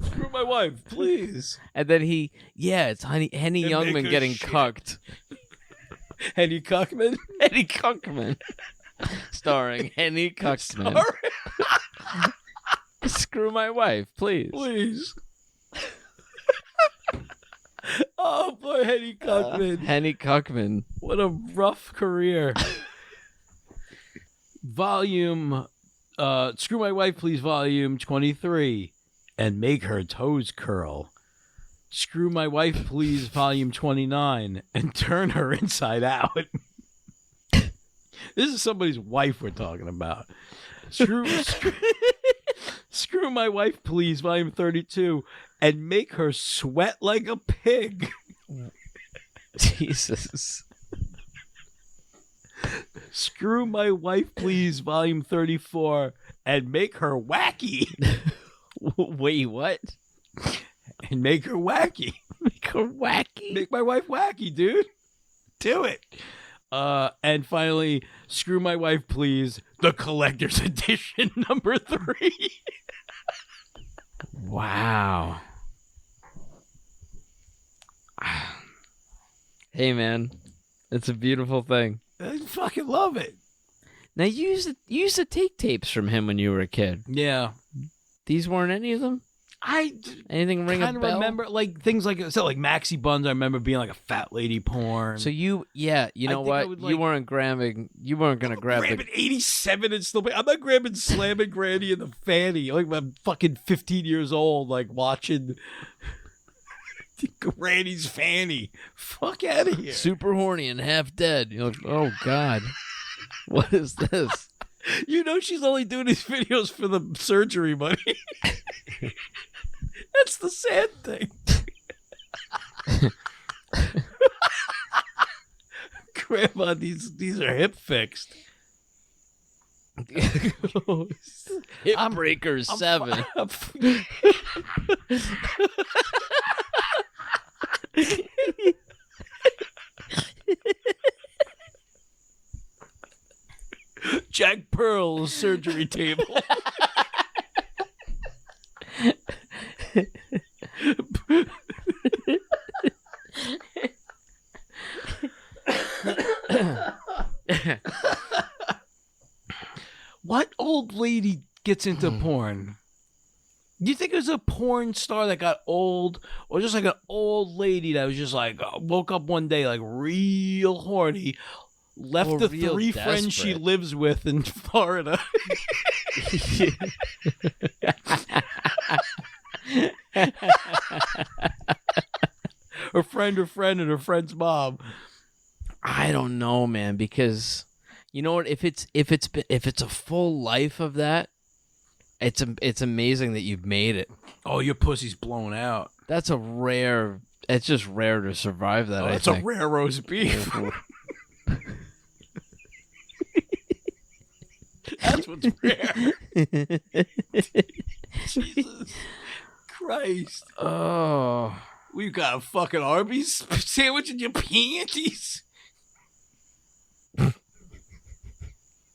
Screw my wife, please. And then it's Henny Youngman getting cucked. Henny Cuckman? Henny Cuckman. Starring Henny Cuckman. Screw my wife, please. Please. Oh, boy, Henny Cuckman. Henny Cuckman. What a rough career. Volume, Screw My Wife, Please, Volume 23. And Make Her Toes Curl. Screw My Wife, Please, Volume 29, and Turn Her Inside Out. This is somebody's wife we're talking about. Screw My Wife, Please, Volume 32, and Make Her Sweat Like a Pig. Jesus. Screw My Wife, Please, Volume 34, and Make Her Wacky. Wait, what? And make her wacky. Make her wacky. Make my wife wacky, dude. Do it. And finally, Screw My Wife, Please, the Collector's Edition number 3. Wow. Hey, man. It's a beautiful thing. I fucking love it. Now, you used to take tapes from him when you were a kid. Yeah. These weren't any of them? Anything ring a bell? I kind of remember like things like Maxi Buns. I remember being like a fat lady porn. So you know what? You weren't grabbing. You weren't gonna grab grabbing 87 and still. I'm not grabbing Slamming Granny in the fanny. Like I'm fucking 15 years old, like watching Granny's fanny. Fuck out of here. Super horny and half dead. You're like, oh god, what is this? You know she's only doing these videos for the surgery money. That's the sad thing. Grandma, these are hip fixed. Hip Breakers 7. Jack Pearl's surgery table. What old lady gets into porn? Do you think it was a porn star that got old, or just like an old lady that was just like woke up one day like real horny, left Or the real 3 friends she desperate. lives with in Florida? Her friend, and her friend's mom. I don't know, man, because you know what? If it's a full life of that, it's amazing that you've made it. Oh, your pussy's blown out. That's a rare. It's just rare to survive that. That's I a think. rare roast beef. That's what's rare. Jesus Christ. Oh, We got a fucking Arby's sandwich in your panties.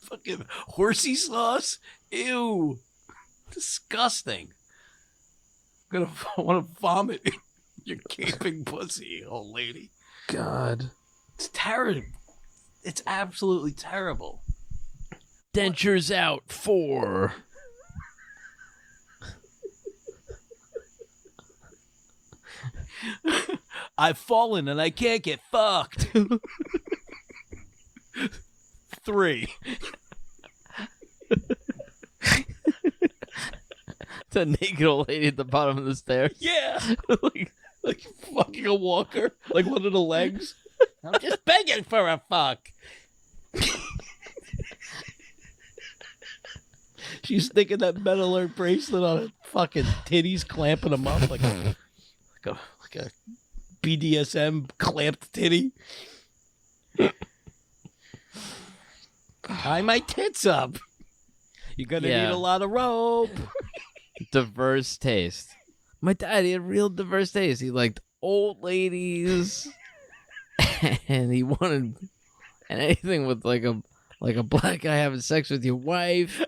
Fucking horsey sauce. Ew. Disgusting. I'm gonna want to vomit in your gaping pussy, old lady. God. It's terrible. It's absolutely terrible. Dentures out 4. I've fallen and I can't get fucked. 3. It's a naked old lady at the bottom of the stairs. Yeah. like fucking a walker. Like one of the legs. I'm just begging for a fuck. She's sticking that metal alert bracelet on her fucking titties, clamping them up like a BDSM clamped titty. Tie my tits up. You're gonna Yeah. need a lot of rope. Diverse taste. My dad, he had real diverse taste. He liked old ladies, and he wanted anything with like a black guy having sex with your wife,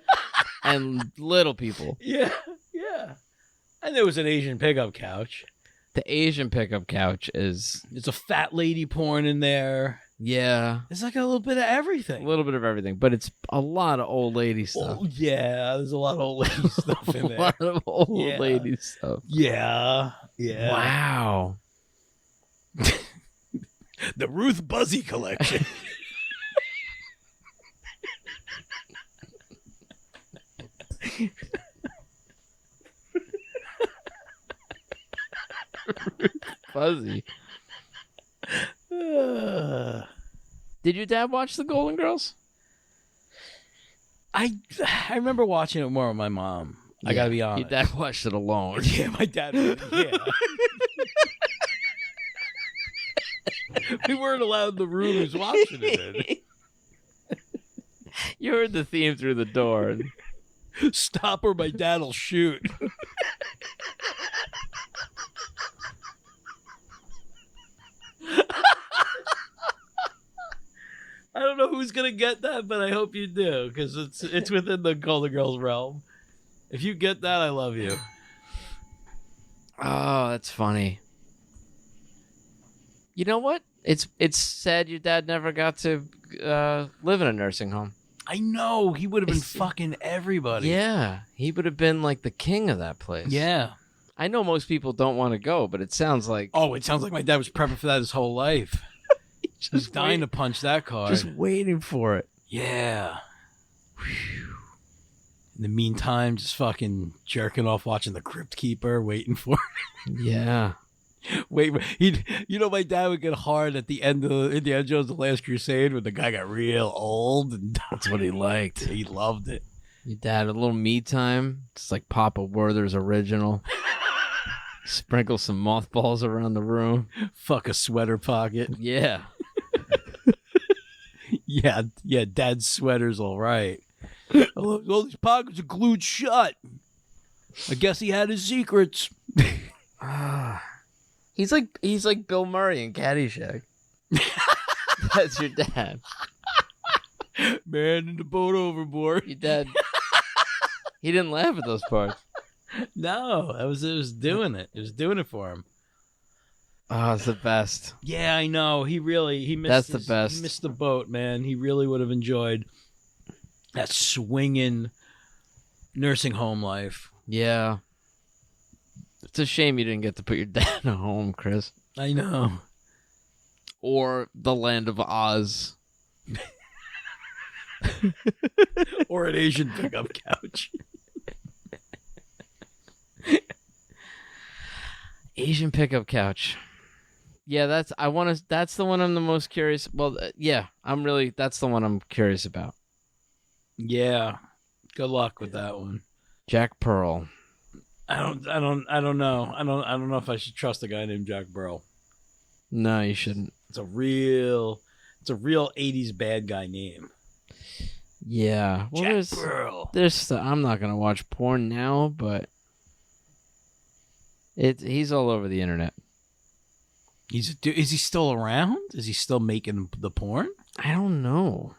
and little people. Yeah. And there was an Asian pickup couch. The Asian pickup couch is, There's a fat lady porn in there. yeah, There's like a little bit of a everything. little bit of everything, but it's a lot of old lady stuff. Oh, yeah, there's a lot of old lady stuff in A there. lot of old Yeah. lady stuff. Yeah. Wow. The Ruth Buzzy collection. Fuzzy. Did your dad watch the Golden Girls? I remember watching it more with my mom. I gotta be honest. Your dad watched it alone. Yeah, my dad. Yeah. We weren't allowed in the room he was watching it in. You heard the theme through the door. Stop or my dad'll shoot. I don't know who's gonna get that, but I hope you do, because it's within the Golden Girls realm. If you get that, I love you. Oh, that's funny. You know what? It's sad your dad never got to live in a nursing home. I know he would have been It's- fucking everybody. Yeah, he would have been like the king of that place. Yeah. I know most people don't want to go, but it sounds like Oh, it sounds like my dad was prepping for that his whole life. He's dying to punch that card. just waiting for it. Yeah. Whew. In the meantime, just fucking jerking off, watching The Crypt Keeper, waiting for Yeah. Wait, my dad would get hard at the end of Indiana Jones: The Last Crusade when the guy got real old and That's what he liked. he loved it. Your dad, a little me time. It's like Papa Werther's original. Sprinkle some mothballs around the room. Fuck a sweater pocket. Yeah. Yeah, dad's sweater's all right. All these pockets are glued shut. I guess he had his secrets. He's like Bill Murray in Caddyshack. That's your dad. Man in the boat overboard. Your dad. He didn't laugh at those parts. No, it was doing it. It was doing it for him. Oh, it's the best. Yeah, I know. He missed That's the best. He missed the boat, man. He really would have enjoyed that swinging nursing home life. Yeah. It's a shame you didn't get to put your dad in a home, Chris. I know. Or the land of Oz. Or an Asian pickup couch. Asian pickup couch. Yeah, that's the one I'm the most curious. Well, yeah, that's the one I'm curious about. Yeah. Good luck with that one. Jack Pearl. I don't know. I don't know if I should trust a guy named Jack Burrell. No, you shouldn't. It's a real 80s bad guy name. Yeah. Well, Jack Burrell. I'm not going to watch porn now, but he's all over the internet. Is he still around? Is he still making the porn? I don't know.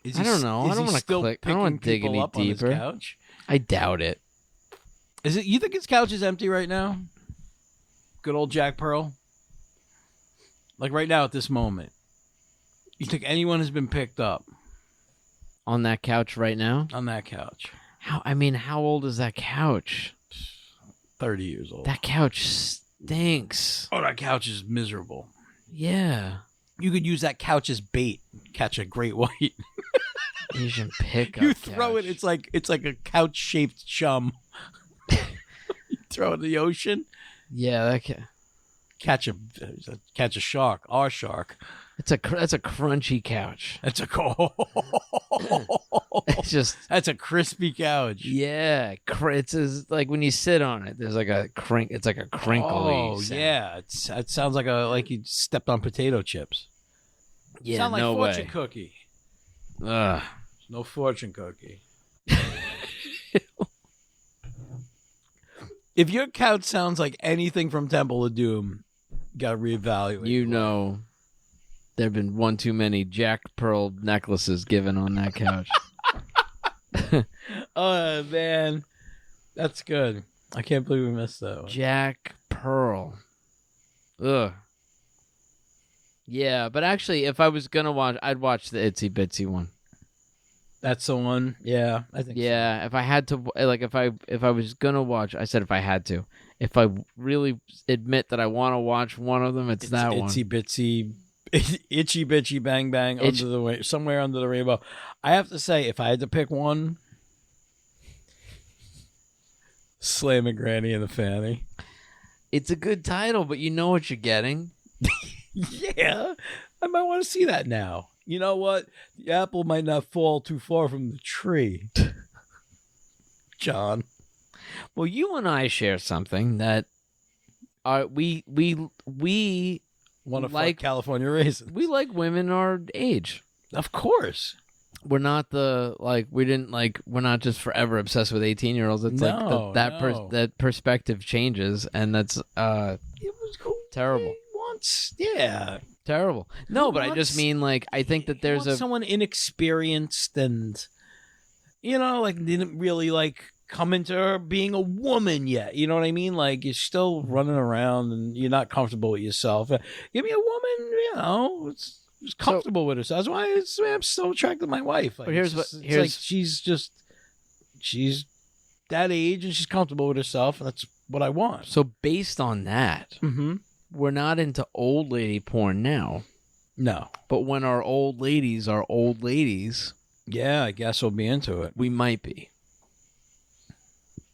I don't know. I don't want to click. I don't want to dig any deeper. On his couch? I doubt it. Is it? You think his couch is empty right now? Good old Jack Pearl. Like right now at this moment, you think anyone has been picked up on that couch right now? On that couch. How old is that couch? 30 years old. That couch stinks. Oh, that couch is miserable. Yeah. You could use that couch as bait. Catch a great white. Asian pickup. You throw it. It's like a couch-shaped chum. You throw it in the ocean. Yeah, that catch a shark. Our shark. That's a crunchy couch. That's a that's a crispy couch. Yeah, it's like when you sit on it. There's like a crink. It's like a crinkly. Oh sound. Yeah, it sounds like you stepped on potato chips. Yeah, sound like no fortune way. Cookie. Ugh. No fortune cookie. If your couch sounds like anything from Temple of Doom, you gotta reevaluate. You know, there have been one too many Jack Pearl necklaces given on that couch. Oh man, that's good. I can't believe we missed that one. Jack Pearl. Ugh. Yeah, but actually, if I was gonna watch, I'd watch the Itsy Bitsy one. That's the one. Yeah, I think. Yeah, so. If I had to, like, if I was gonna watch, I said if I had to. If I really admit that I want to watch one of them, it's that one. Itsy Bitsy, Itchy Bitchy Bang Bang somewhere under the rainbow. I have to say, if I had to pick one, Slamming Granny in the Fanny. It's a good title, but you know what you're getting. Yeah, I might want to see that now. You know what? The apple might not fall too far from the tree. John. Well, you and I share something that we want to like California raisins. We like women our age. Of course. We're not we're not just forever obsessed with 18-year-olds. It's that perspective changes, and that's it was cool. Terrible. Yeah. Terrible. No, but I just mean, like, I think that there's someone inexperienced and, didn't really, come into being a woman yet. You know what I mean? Like, you're still running around and you're not comfortable with yourself. Give me a woman, it's comfortable with herself. That's why I'm so attracted to my wife. But she's that age and she's comfortable with herself, and that's what I want. So based on that, we're not into old lady porn now. No. But when our old ladies are old ladies, yeah, I guess we'll be into it. We might be.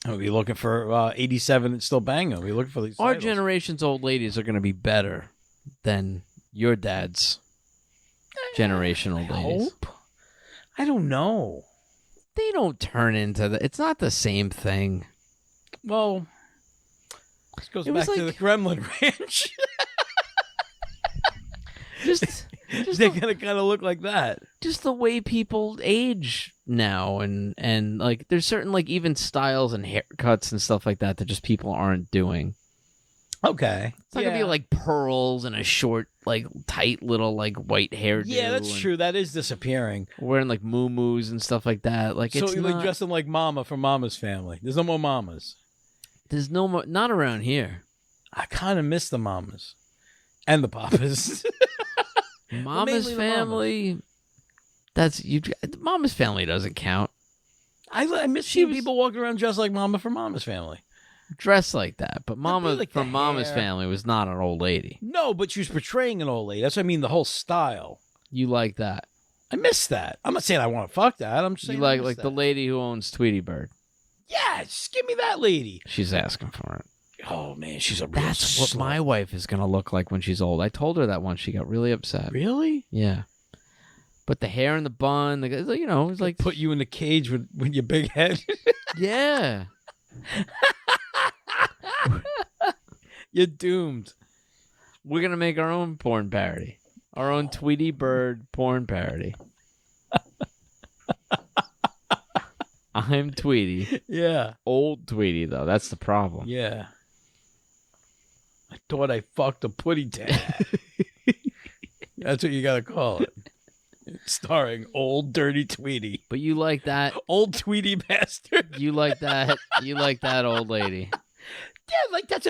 We'll be looking for 87 and still banging. We'll be looking for these Our titles. generation's old ladies are going to be better than your dad's generation old ladies. Hope? I don't know. They don't turn into the... It's not the same thing. Well... This goes back to the Gremlin Ranch. just they're gonna kind of look like that. Just the way people age now, and like there's certain even styles and haircuts and stuff like that just people aren't doing. Okay, it's not gonna be like pearls and a short, tight little white hairdo. Yeah, that's true. That is disappearing. Wearing moo-moos and stuff like that. So it's you're dressing like Mama from Mama's Family. There's no more Mamas. There's no more, not around here. I kind of miss the Mamas and the Papas. Mama's Family. That's you. Mama's Family doesn't count. I miss seeing people walking around dressed like Mama from Mama's Family. dressed like that. But Mama, like from the Mama's hair. family, was not an old lady. No, but she was portraying an old lady. That's what I mean. The whole style. You like that? I miss that. I'm not saying I want to fuck that. I'm just saying You I like miss the that. lady who owns Tweety Bird? Yeah, just give me that lady. She's asking for it. Oh man, she's a real That's what slut. my wife is gonna look like when she's old. I told her that once. She got really upset. Really? Yeah. But the hair and the bun, it's like Put you in the cage with your big head. yeah. You're doomed. We're gonna make our own porn parody. Our own Tweety Bird porn parody. I'm Tweety. Yeah. Old Tweety, though. That's the problem. Yeah. I thought I fucked a putty dad. That's what you gotta call it. Starring old dirty Tweety. But you like that. Old Tweety bastard. You like that. You like that old lady. Yeah, like that's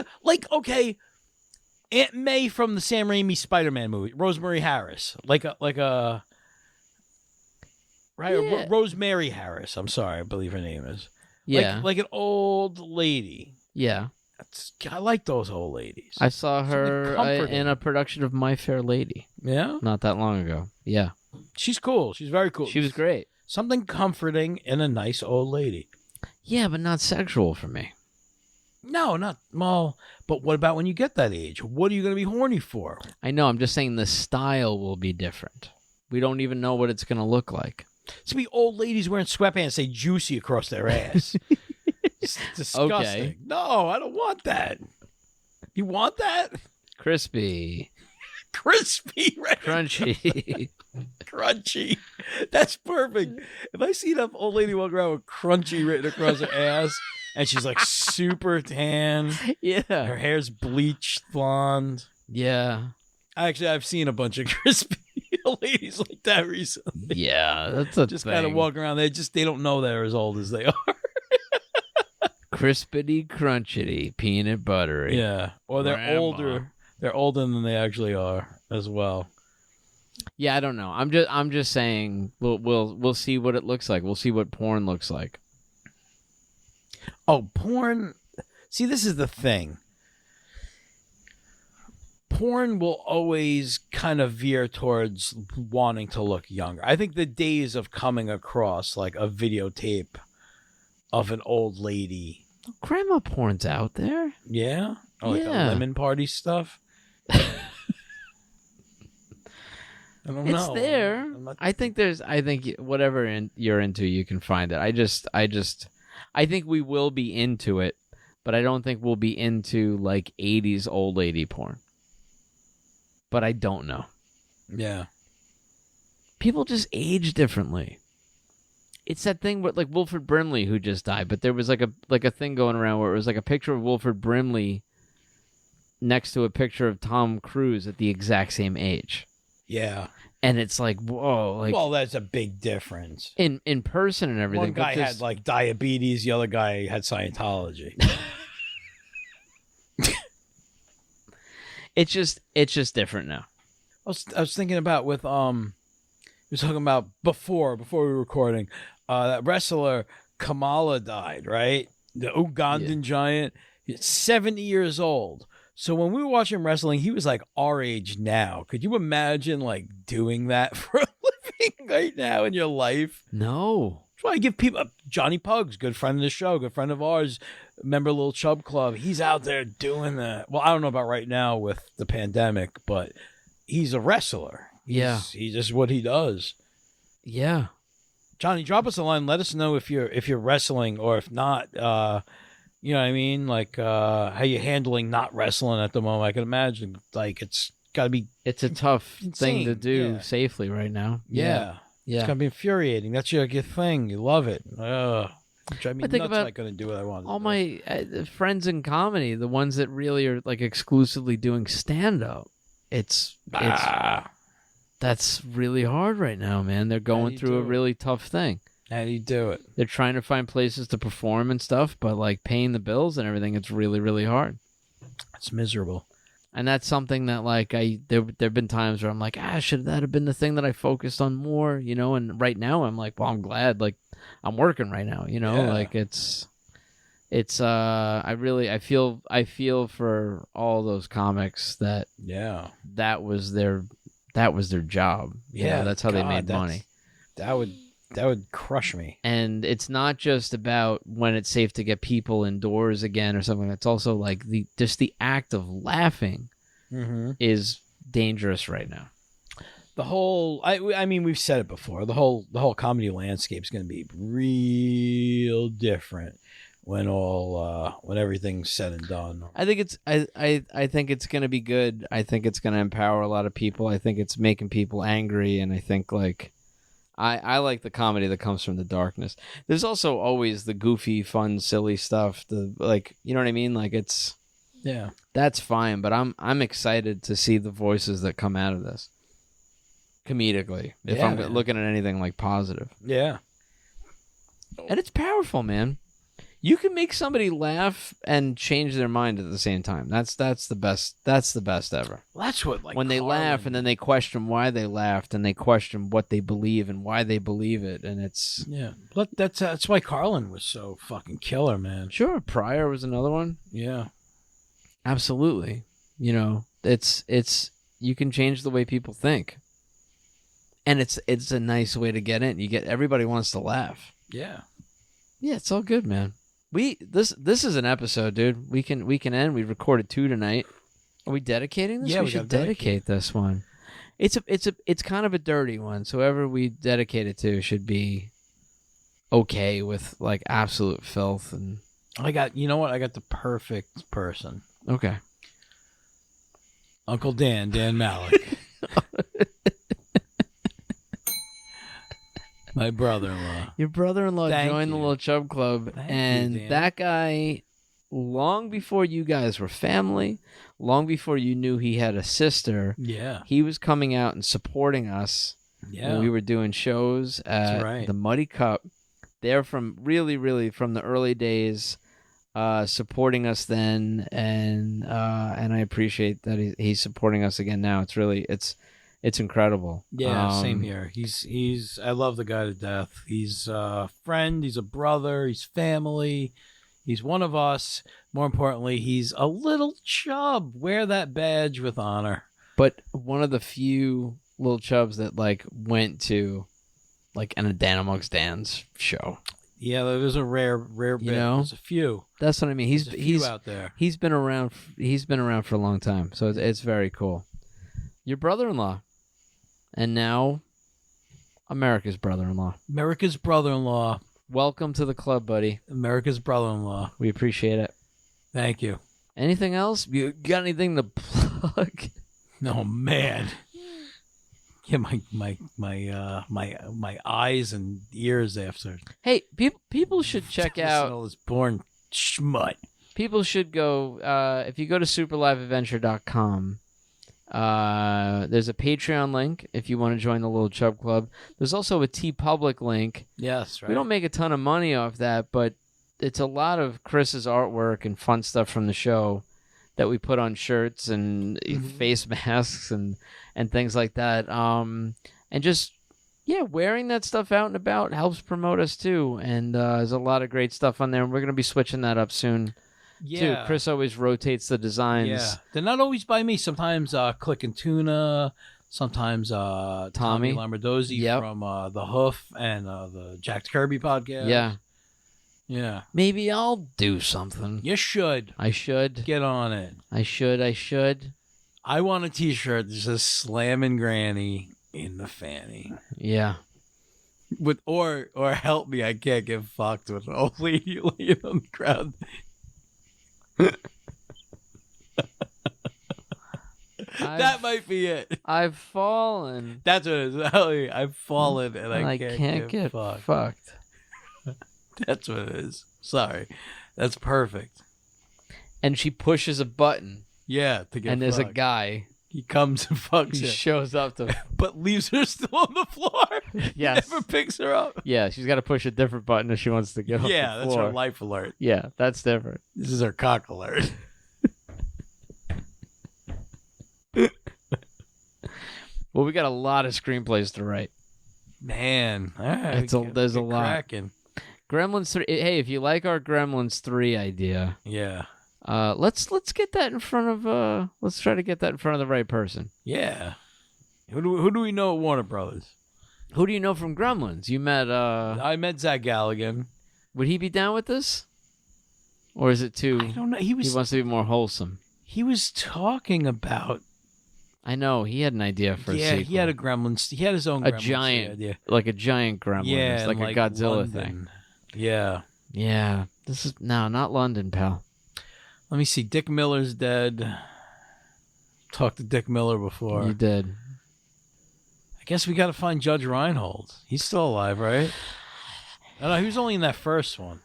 okay. Aunt May from the Sam Raimi Spider-Man movie, Rosemary Harris, like a right, Yeah. Rosemary Harris. I'm sorry, I believe her name is. Yeah. like an old lady. Yeah. I like those old ladies. I saw her comforting. in a production of My Fair Lady Yeah, not that long ago. Yeah. she's cool. She's very cool. She was great. Something comforting in a nice old lady. Yeah, but not sexual for me. No, not well. But what about when you get that age? What are you going to be horny for? I know. I'm just saying the style will be different. We don't even know what it's going to look like. It's gonna be old ladies wearing sweatpants, say juicy across their ass. It's disgusting. Okay. No, I don't want that. You want that? Crispy. Crispy, right? Crunchy. Crunchy. That's perfect. If I see that old lady walking around with crunchy written across her ass, and she's like super tan, her Yeah. hair's bleached blonde. Yeah. Actually, I've seen a bunch of crispy ladies like that recently. Yeah. That's a Just thing. kind of walking around. They don't know they're as old as they are. Crispity, crunchity, peanut buttery. Yeah, or they're Grandma. older. They're older than they actually are as well. Yeah, I don't know. I'm just saying we'll see what it looks like. We'll see what porn looks like. Oh, porn. See, this is the thing. Porn will always kind of veer towards wanting to look younger. I think the days of coming across like a videotape of an old lady. Grandma porn's out there. Yeah? Or like Yeah. the lemon party stuff. I don't know. It's there. I'm not- I think whatever you're into, you can find it. I think we will be into it, but I don't think we'll be into like 80s old lady porn. But I don't know. Yeah. People just age differently. It's that thing with like Wilford Brimley who just died, but there was like a thing going around where it was like a picture of Wilford Brimley next to a picture of Tom Cruise at the exact same age. Yeah. And it's like, whoa, like Well, that's a big difference. in person and everything. One guy but had like diabetes, the other guy had Scientology. it's just different now. I was thinking about with we were talking about before we were recording, that wrestler Kamala died, right? The Ugandan giant. He's 70 years old. So when we were watching wrestling, he was like our age now. Could you imagine like doing that for a living right now in your life? No. That's why I give people Johnny Pugs, good friend of the show, good friend of ours, member of Little Chub Club. He's out there doing that. Well, I don't know about right now with the pandemic, but he's a wrestler. Yeah. He's just what he does. Yeah. Johnny, drop us a line. Let us know if you're wrestling or if not. You know what I mean? Like how you handling not wrestling at the moment. I can imagine like it's got to be It's a tough thing to insane. do Yeah. safely right now. yeah. Yeah. It's got to be infuriating. That's your thing. You love it. Drive me But think nuts. about I couldn't do what I wanted. All to do. my friends in comedy, the ones that really are like exclusively doing stand up, it's that's really hard right now, man. They're going you through do a it? really tough thing. How do you do it? They're trying to find places to perform and stuff, but like paying the bills and everything, it's really, really hard. It's miserable. And that's something that like there've been times where I'm like, should that have been the thing that I focused on more, you know? And right now I'm like, well, I'm glad like I'm working right now, you know, Yeah. like it's It's I feel for all those comics that was their job. That's how they made money. That would crush me. And it's not just about when it's safe to get people indoors again or something. It's also like the act of laughing is dangerous right now. The whole, I mean, we've said it before. The whole comedy landscape is going to be real different when everything's said and done. I think it's going to be good. I think it's going to empower a lot of people. I think it's making people angry, and I think like I like the comedy that comes from the darkness. There's also always the goofy, fun, silly stuff. You know what I mean? Like that's fine. But I'm excited to see the voices that come out of this comedically. If I'm looking at anything like positive, and it's powerful, man. You can make somebody laugh and change their mind at the same time. That's the best. That's the best ever. Well, that's what when they laugh and then they question why they laughed and they question what they believe and why they believe it, and it's But that's why Carlin was so fucking killer, man. Sure, Pryor was another one. Yeah, absolutely. You know, it's you can change the way people think, and it's a nice way to get in. Everybody wants to laugh. Yeah, it's all good, man. This is an episode, dude. We can end. We recorded 2 tonight. Are we dedicating this? Yeah, we should dedicate this one. It's kind of a dirty one. So whoever we dedicate it to should be okay with like absolute filth. And you know what? I got the perfect person. Okay. Uncle Dan Malik. My brother-in-law. Your brother-in-law joined the Little Chub Club. Thank you, Dan. That guy, long before you guys were family, long before you knew he had a sister, he was coming out and supporting us when we were doing shows at the Muddy Cup. They're from really from the early days, supporting us then, and I appreciate that he's supporting us again now. It's incredible. Yeah, same here. He's I love the guy to death. He's a friend, he's a brother, he's family. He's one of us. More importantly, he's a little chub. Wear that badge with honor. But one of the few little chubs that like went to like an Dan Amongst Dan's show. Yeah, there's a rare bit. You know? There's a few. That's what I mean. He's out there. He's been around for a long time. So it's very cool. Your brother-in-law. And now, America's brother-in-law. America's brother-in-law. Welcome to the club, buddy. America's brother-in-law. We appreciate it. Thank you. Anything else? You got anything to plug? No, man. Yeah, my eyes and ears after. Hey, people should check out all this born schmut. People should go if you go to superliveadventure.com. There's a Patreon link if you want to join the Little Chub Club. There's also a TeePublic link. Yes, right. We don't make a ton of money off that, but it's a lot of Chris's artwork and fun stuff from the show that we put on shirts and face masks and things like that. And just wearing that stuff out and about helps promote us too. And there's a lot of great stuff on there. And we're gonna be switching that up soon. Yeah, too. Chris always rotates the designs. Yeah, they're not always by me. Sometimes Click and Tuna. Sometimes Tommy Lamberdosi from The Hoof and the Jack Kirby podcast. Yeah. Maybe I'll do something. You should. I should. Get on it. I should. I want a T-shirt that says "Slammin' Granny" in the fanny. Yeah. With or help me, I can't get fucked with an old lady laying on the ground. That might be it. I've fallen. That's what it is. I've fallen and I can't get fucked. That's what it is. Sorry. That's perfect. And she pushes a button. Yeah, to get and there's fucked. A guy. He comes and fucks He her. shows up to... but leaves her still on the floor. Yes. Never picks her up. Yeah, she's got to push a different button if she wants to get off the floor. Yeah, that's her life alert. Yeah, that's different. This is her cock alert. Well, we got a lot of screenplays to write. Man. All right. There's a lot. Cracking. Gremlins 3. Hey, if you like our Gremlins 3 idea, Yeah. let's get that in front of let's try to get that in front of the right person. Yeah. Who do we know at Warner Brothers? Who do you know from Gremlins? You met I met Zach Galligan. would he be down with this? Or is it too I don't know. He wants to be more wholesome? He was talking about. I know he had an idea for a sequel. He had a Gremlins. He had his own a Gremlins giant idea. like a giant gremlin. Yeah, It's like in, a Godzilla London. thing. Yeah. Yeah. This is not London, pal. Let me see. Dick Miller's dead. Talked to Dick Miller before. You did. I guess we got to find Judge Reinhold. He's still alive, right? No, he was only in that first one.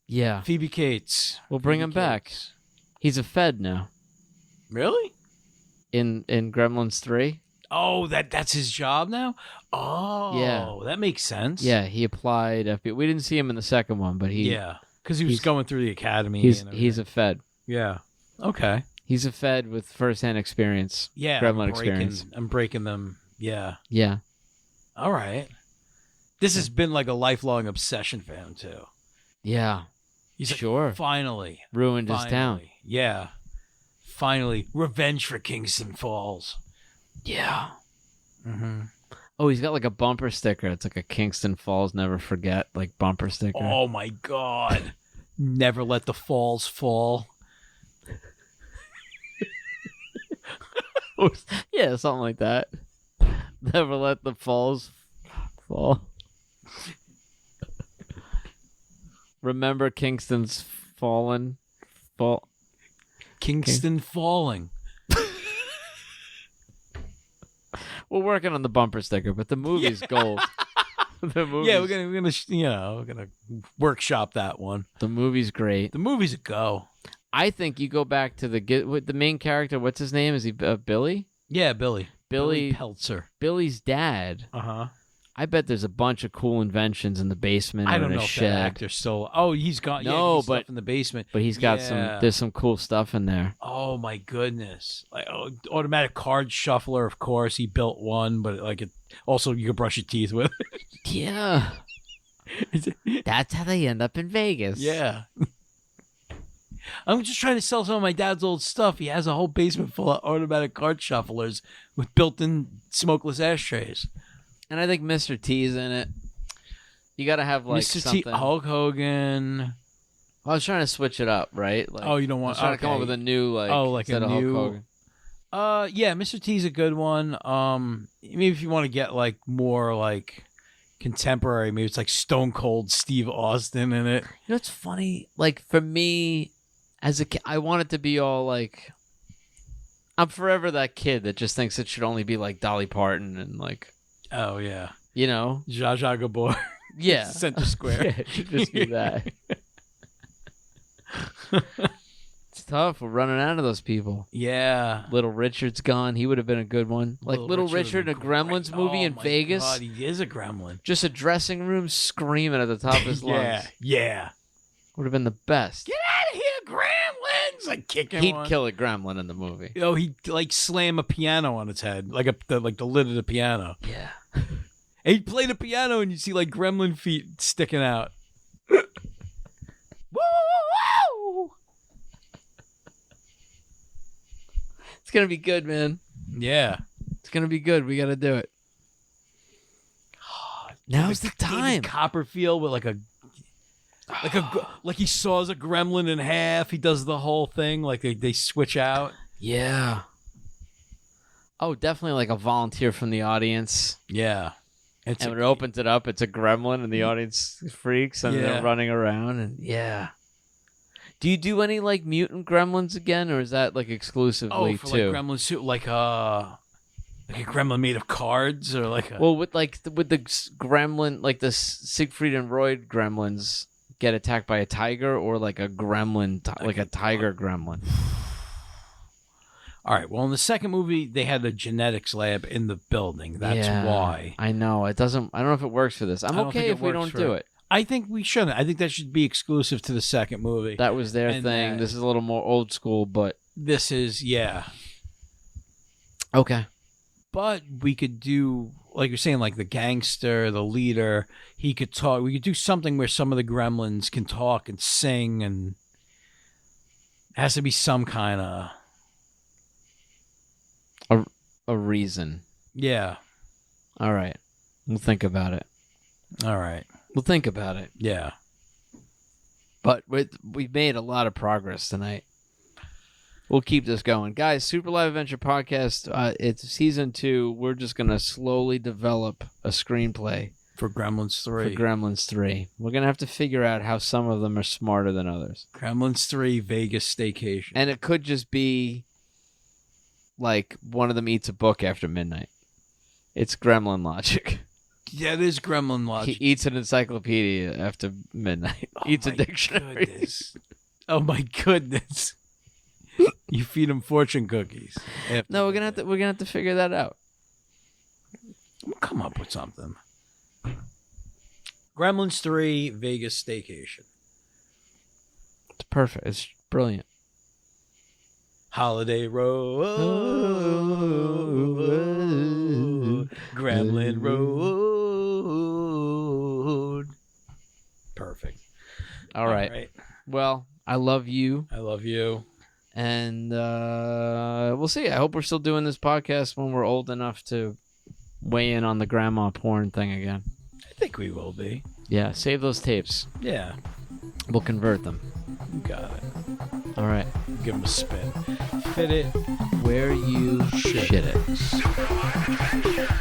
Yeah. Phoebe Cates. We'll bring Phoebe him back. Cates. He's a Fed now. Really? In Gremlins 3? Oh, that's his job now? Oh, Yeah. That makes sense. Yeah, he applied FBI. We didn't see him in the second one, but Yeah, because he was he's- going through the academy. he's and he's a Fed. yeah. Okay. He's a Fed with first-hand experience. Yeah. Gremlin I'm breaking- experience. I'm breaking them. Yeah. Yeah. All right. This has been like a lifelong obsession for him too. Yeah. He's like, Sure. finally Ruined his town. finally. Yeah. Finally, revenge for Kingston Falls. Yeah. Mm-hmm. Oh, he's got like a bumper sticker. It's like a Kingston Falls Never Forget like bumper sticker. Oh my God! Never let the falls fall. Yeah, something like that. Never let the falls fall. Remember Kingston's fallen fall. Kingston falling. We're working on the bumper sticker, but the movie's gold. The movie's, Yeah, we're gonna workshop that one. the movie's great. The movie's a go. I think you go back to the main character. What's his name? Is he Billy? Yeah, Billy Billy Peltzer. Billy's dad. Uh-huh. I bet there's a bunch of cool inventions in the basement or I don't in know a if that shed. actor's still. Oh, he's gone. No, he's but- stuff in the basement. But he's got Yeah. there's some cool stuff in there. Oh my goodness! Like automatic card shuffler, of course. He built one, but like it also you could brush your teeth with. Yeah. That's how they end up in Vegas. Yeah. I'm just trying to sell some of my dad's old stuff. He has a whole basement full of automatic card shufflers with built-in smokeless ashtrays. And I think Mr. T's in it. You got to have like Mr. something. T, Hulk Hogan. I was trying to switch it up, right? Like, Oh, you don't I want was trying to come up okay. with a new like. Like a instead of Hulk new- Hogan. Yeah, Mr. T's a good one. Maybe if you want to get like more like contemporary, maybe it's like Stone Cold Steve Austin in it. You know what's funny? Like for me, as a kid, I want it to be all like. I'm forever that kid that just thinks it should only be like Dolly Parton and like, Oh yeah, you know, Zsa Zsa Gabor. yeah, Center Square. Yeah, it should just be that. It's tough. We're running out of those people. Yeah. Little Richard's gone. He would have been a good one. Like Little Richard in a would've been Gremlins great. movie Oh in my Vegas. God, he is a gremlin. Just a dressing room screaming at the top of his lungs. Yeah, yeah. Would have been the best. Get out of here, gremlins! Like kicking He'd one. kill a gremlin in the movie. Oh, he'd like slam a piano on its head, like the lid of the piano. Yeah. And he'd play the piano, and you'd see like gremlin feet sticking out. Woo! It's going to be good, man. Yeah. It's going to be good. We got to do it. Now's the David time. Copperfield with like he saws a gremlin in half. He does the whole thing. Like they switch out. Yeah. Oh, definitely like a volunteer from the audience. Yeah. And when it opens it up, it's a gremlin and the audience freaks and Yeah. they're running around. And yeah. Do you do any like mutant gremlins again, or is that like exclusively for too? like gremlin suit, like a gremlin made of cards, or like a Well, with the gremlin, like the Siegfried and Roy gremlins get attacked by a tiger, or like a gremlin, like a tiger gremlin. All right. Well, in the second movie, they had a genetics lab in the building. That's Yeah, why. I know it doesn't. I don't know if it works for this. I'm I don't okay think it if we works don't for do it. it. I think we shouldn't. I think that should be exclusive to the second movie. That was their And thing. This is a little more old school, but This is, yeah. okay. But we could do like you're saying, like the gangster, the leader, he could talk. We could do something where some of the gremlins can talk and sing, and it has to be some kind of A reason. yeah. All right. We'll think about it. All right. We'll think about it. Yeah. But we've made a lot of progress tonight. We'll keep this going. Guys, Super Live Adventure Podcast, it's season 2. We're just going to slowly develop a screenplay For Gremlins 3. for Gremlins 3. We're going to have to figure out how some of them are smarter than others. Gremlins 3 Vegas Staycation. And it could just be like one of them eats a book after midnight. It's gremlin logic. Yeah, it is Gremlin logic. He eats an encyclopedia after midnight. Eats a dictionary. Goodness. Oh my goodness. You feed him fortune cookies. No, we're gonna have to figure that out. We'll come up with something. Gremlins 3 Vegas Staycation. It's perfect. It's brilliant. Holiday Road. Gremlin Road. Perfect. All right. Well, I love you, I love you. and we'll see. I hope we're still doing this podcast when we're old enough to weigh in on the grandma porn thing again. I think we will be. Yeah, save those tapes. Yeah. We'll convert them. You got it. All right. Give them a spin. Fit it Where you shit it. it.